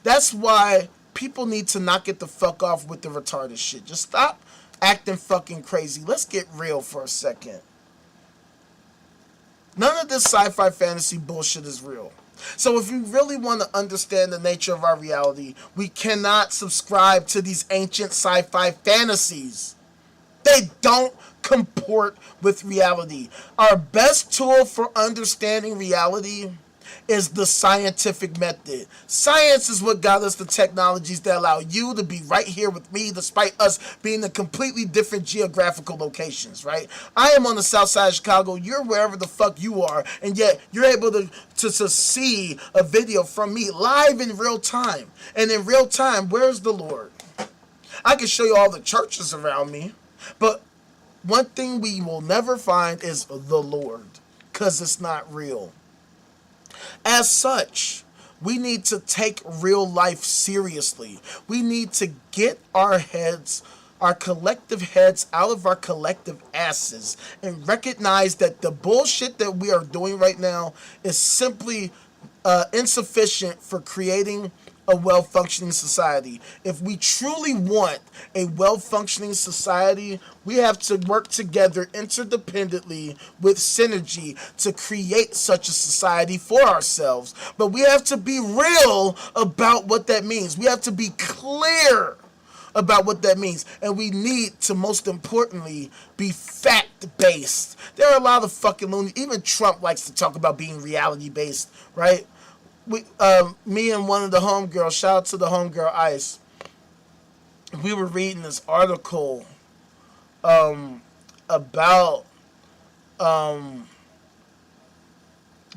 That's why people need to not get the fuck off with the retarded shit. Just stop acting fucking crazy. Let's get real for a second. None of this sci-fi fantasy bullshit is real. So if you really want to understand the nature of our reality, we cannot subscribe to these ancient sci-fi fantasies. They don't comport with reality. Our best tool for understanding reality is the scientific method. Science is what got us the technologies that allow you to be right here with me despite us being in completely different geographical locations, right? I am on the south side of Chicago, you're wherever the fuck you are, and yet you're able to see a video from me live in real time. And in real time, where's the Lord? I can show you all the churches around me, but one thing we will never find is the Lord, because it's not real. As such, we need to take real life seriously. We need to get our heads, our collective heads out of our collective asses and recognize that the bullshit that we are doing right now is simply insufficient for creating a well-functioning society. If we truly want a well-functioning society, we have to work together interdependently with synergy to create such a society for ourselves. But we have to be real about what that means. We have to be clear about what that means. And we need to, most importantly, be fact-based. There are a lot of fucking loonies. Even Trump likes to talk about being reality-based, right? Me and one of the homegirls, shout out to the homegirl Ice, we were reading this article about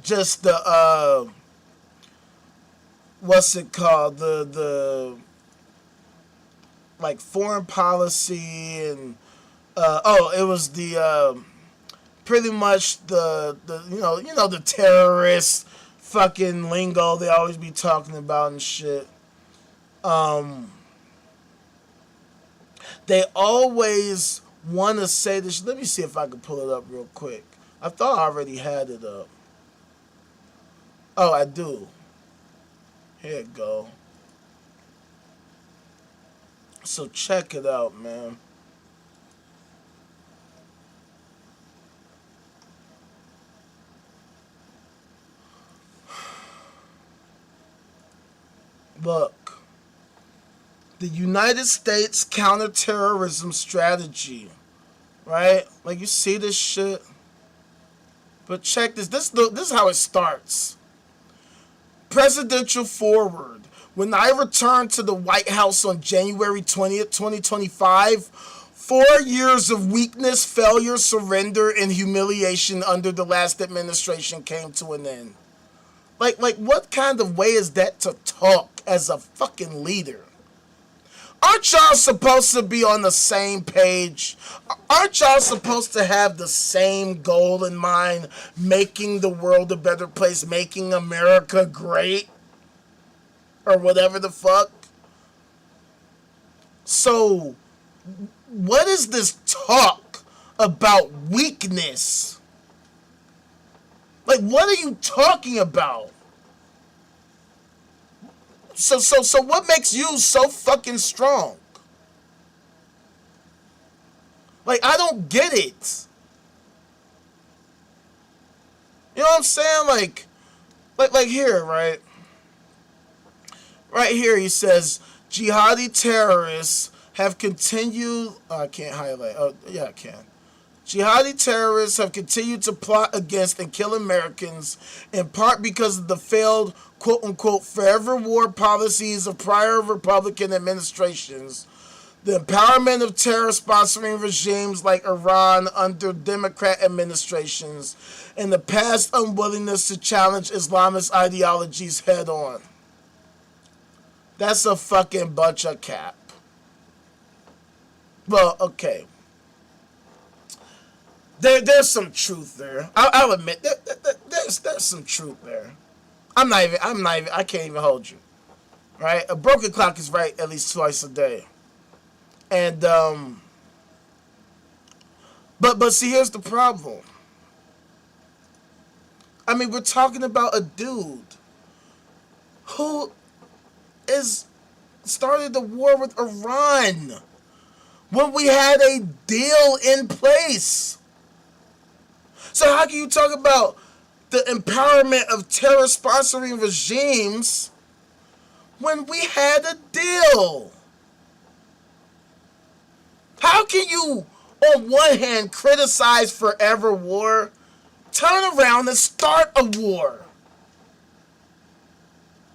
just the what's it called, the like foreign policy and it was the pretty much the you know the terrorists fucking lingo they always be talking about and shit. They always want to say this. Let me see if I can pull it up real quick. I thought I already had it up. Oh, I do. Here it go. So check it out, man. Look, the United States counterterrorism strategy, right? Like, you see this shit? But check this. This is how it starts. Presidential forward. When I returned to the White House on January 20th, 2025, 4 years of weakness, failure, surrender, and humiliation under the last administration came to an end. Like, what kind of way is that to talk as a fucking leader? Aren't y'all supposed to be on the same page? Aren't y'all supposed to have the same goal in mind? Making the world a better place, making America great? Or whatever the fuck? So, what is this talk about weakness? Like, what are you talking about? So what makes you so fucking strong? Like, I don't get it. You know what I'm saying? Like here, right? Right here, he says, jihadi terrorists have continued... I can't highlight. Oh, yeah, I can. Jihadi terrorists have continued to plot against and kill Americans, in part because of the failed, quote-unquote, forever war policies of prior Republican administrations, the empowerment of terror-sponsoring regimes like Iran under Democrat administrations, and the past unwillingness to challenge Islamist ideologies head-on. That's a fucking bunch of cap. Well, okay. There's some truth there. I'll admit there's some truth there. I can't even hold you. Right? A broken clock is right at least twice a day. And but see, here's the problem. I mean, we're talking about a dude who started the war with Iran when we had a deal in place. So how can you talk about the empowerment of terror-sponsoring regimes when we had a deal? How can you, on one hand, criticize forever war, turn around and start a war?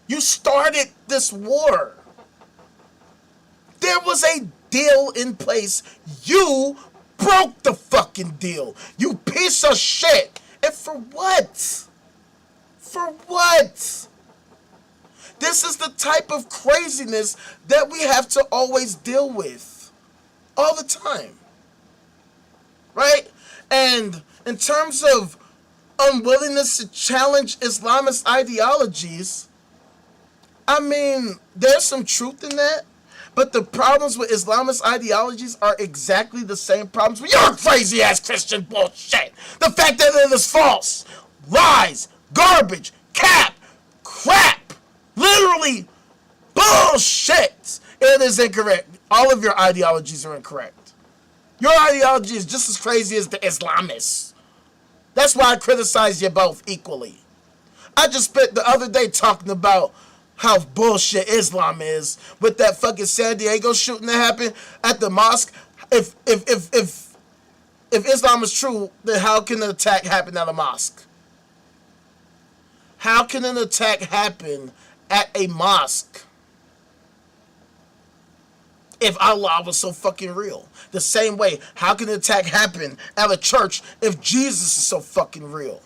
You started this war. There was a deal in place. You broke the fucking deal. You piece of shit. And for what? For what? This is the type of craziness that we have to always deal with. All the time. Right? And in terms of unwillingness to challenge Islamist ideologies, I mean, there's some truth in that. But the problems with Islamist ideologies are exactly the same problems with your crazy-ass Christian bullshit. The fact that it is false, lies, garbage, cap, crap, literally bullshit. It is incorrect. All of your ideologies are incorrect. Your ideology is just as crazy as the Islamists. That's why I criticize you both equally. I just spent the other day talking about how bullshit Islam is with that fucking San Diego shooting that happened at the mosque. If Islam is true, then how can an attack happen at a mosque? How can an attack happen at a mosque if Allah was so fucking real? The same way, how can an attack happen at a church if Jesus is so fucking real?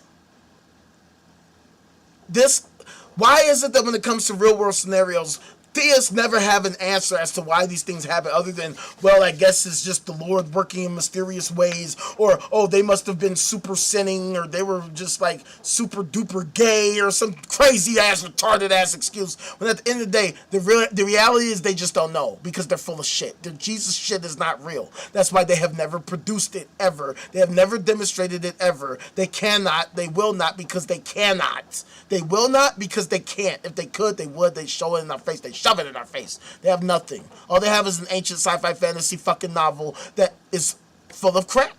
Why is it that when it comes to real world scenarios, theists never have an answer as to why these things happen other than, well, I guess it's just the Lord working in mysterious ways, or, oh, they must have been super sinning, or they were just like super duper gay, or some crazy ass, retarded ass excuse. When at the end of the day, the reality is they just don't know because they're full of shit. The Jesus shit is not real. That's why they have never produced it ever. They have never demonstrated it ever. They cannot, they will not because they cannot. They will not because they can't. If they could, they would. They show it in our face. They shove it in our face. They have nothing. All they have is an ancient sci-fi fantasy fucking novel that is full of crap.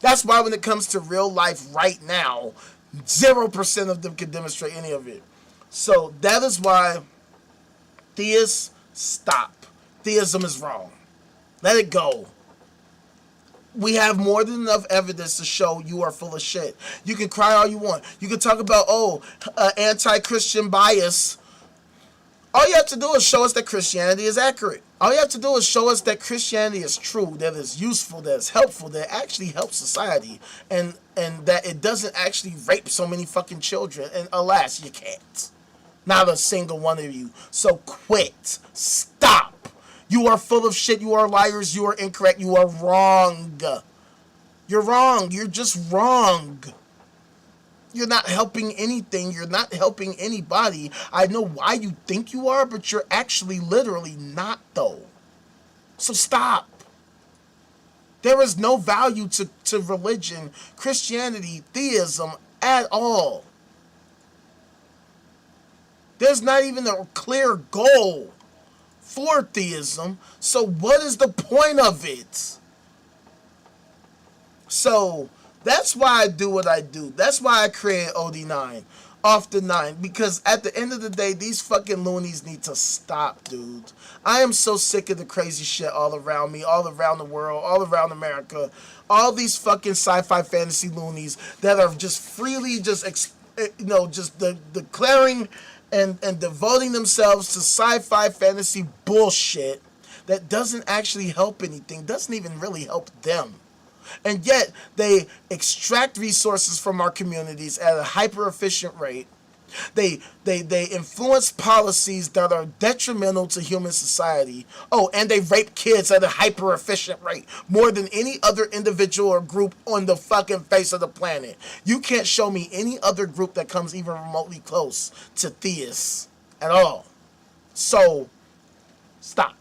That's why when it comes to real life right now, 0% of them can demonstrate any of it. So that is why theists, stop. Theism is wrong. Let it go. We have more than enough evidence to show you are full of shit. You can cry all you want. You can talk about, anti-Christian bias All you have to do is show us that Christianity is accurate. All you have to do is show us that Christianity is true, that it's useful, that it's helpful, that it actually helps society, and that it doesn't actually rape so many fucking children. And alas, you can't. Not a single one of you. So quit. Stop. You are full of shit. You are liars. You are incorrect. You are wrong. You're wrong. You're just wrong. You're not helping anything. You're not helping anybody. I know why you think you are, but you're actually literally not, though. So stop. There is no value to religion, Christianity, theism at all. There's not even a clear goal for theism. So what is the point of it? So that's why I do what I do. That's why I created OD9, Off the 9. Because at the end of the day, these fucking loonies need to stop, dude. I am so sick of the crazy shit all around me, all around the world, all around America. All these fucking sci-fi fantasy loonies that are just freely just, declaring and devoting themselves to sci-fi fantasy bullshit that doesn't actually help anything, doesn't even really help them. And yet they extract resources from our communities at a hyper efficient rate. They influence policies that are detrimental to human society. Oh, and they rape kids at a hyper efficient rate, more than any other individual or group on the fucking face of the planet. You can't show me any other group that comes even remotely close to theists at all. So stop.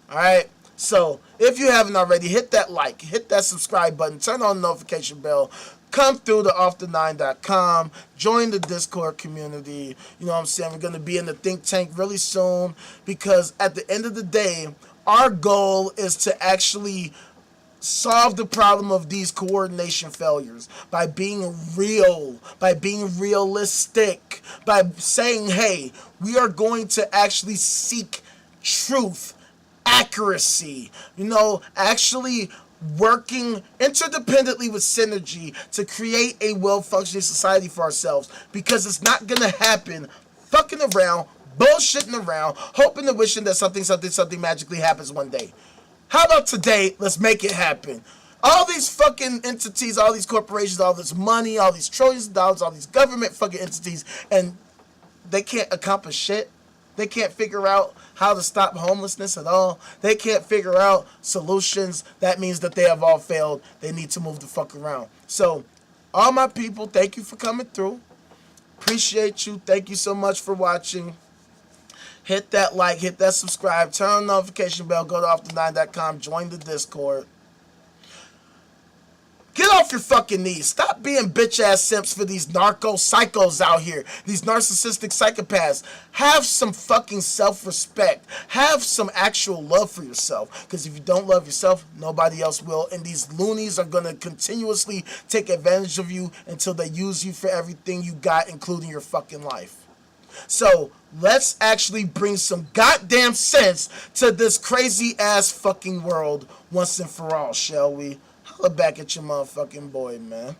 All right. So if you haven't already, hit that like, hit that subscribe button, turn on the notification bell, come through to offthe9.com, join the Discord community. You know what I'm saying? We're going to be in the think tank really soon, because at the end of the day, our goal is to actually solve the problem of these coordination failures by being real, by being realistic, by saying, hey, we are going to actually seek truth, accuracy, actually working interdependently with synergy to create a well-functioning society for ourselves, because it's not gonna happen fucking around, bullshitting around, hoping and wishing that something magically happens one day. How about today, let's make it happen. All these fucking entities, all these corporations, all this money, all these trillions of dollars, all these government fucking entities, and they can't accomplish shit. They can't figure out how to stop homelessness at all. They can't figure out solutions. That means that they have all failed. They need to move the fuck around. So, all my people, thank you for coming through. Appreciate you. Thank you so much for watching. Hit that like, hit that subscribe, turn on the notification bell, go to offthe9.com, join the Discord. Get off your fucking knees. Stop being bitch-ass simps for these narco psychos out here. These narcissistic psychopaths. Have some fucking self-respect. Have some actual love for yourself. Because if you don't love yourself, nobody else will. And these loonies are going to continuously take advantage of you until they use you for everything you got, including your fucking life. So, let's actually bring some goddamn sense to this crazy-ass fucking world once and for all, shall we? Holla back at your motherfucking boy, man.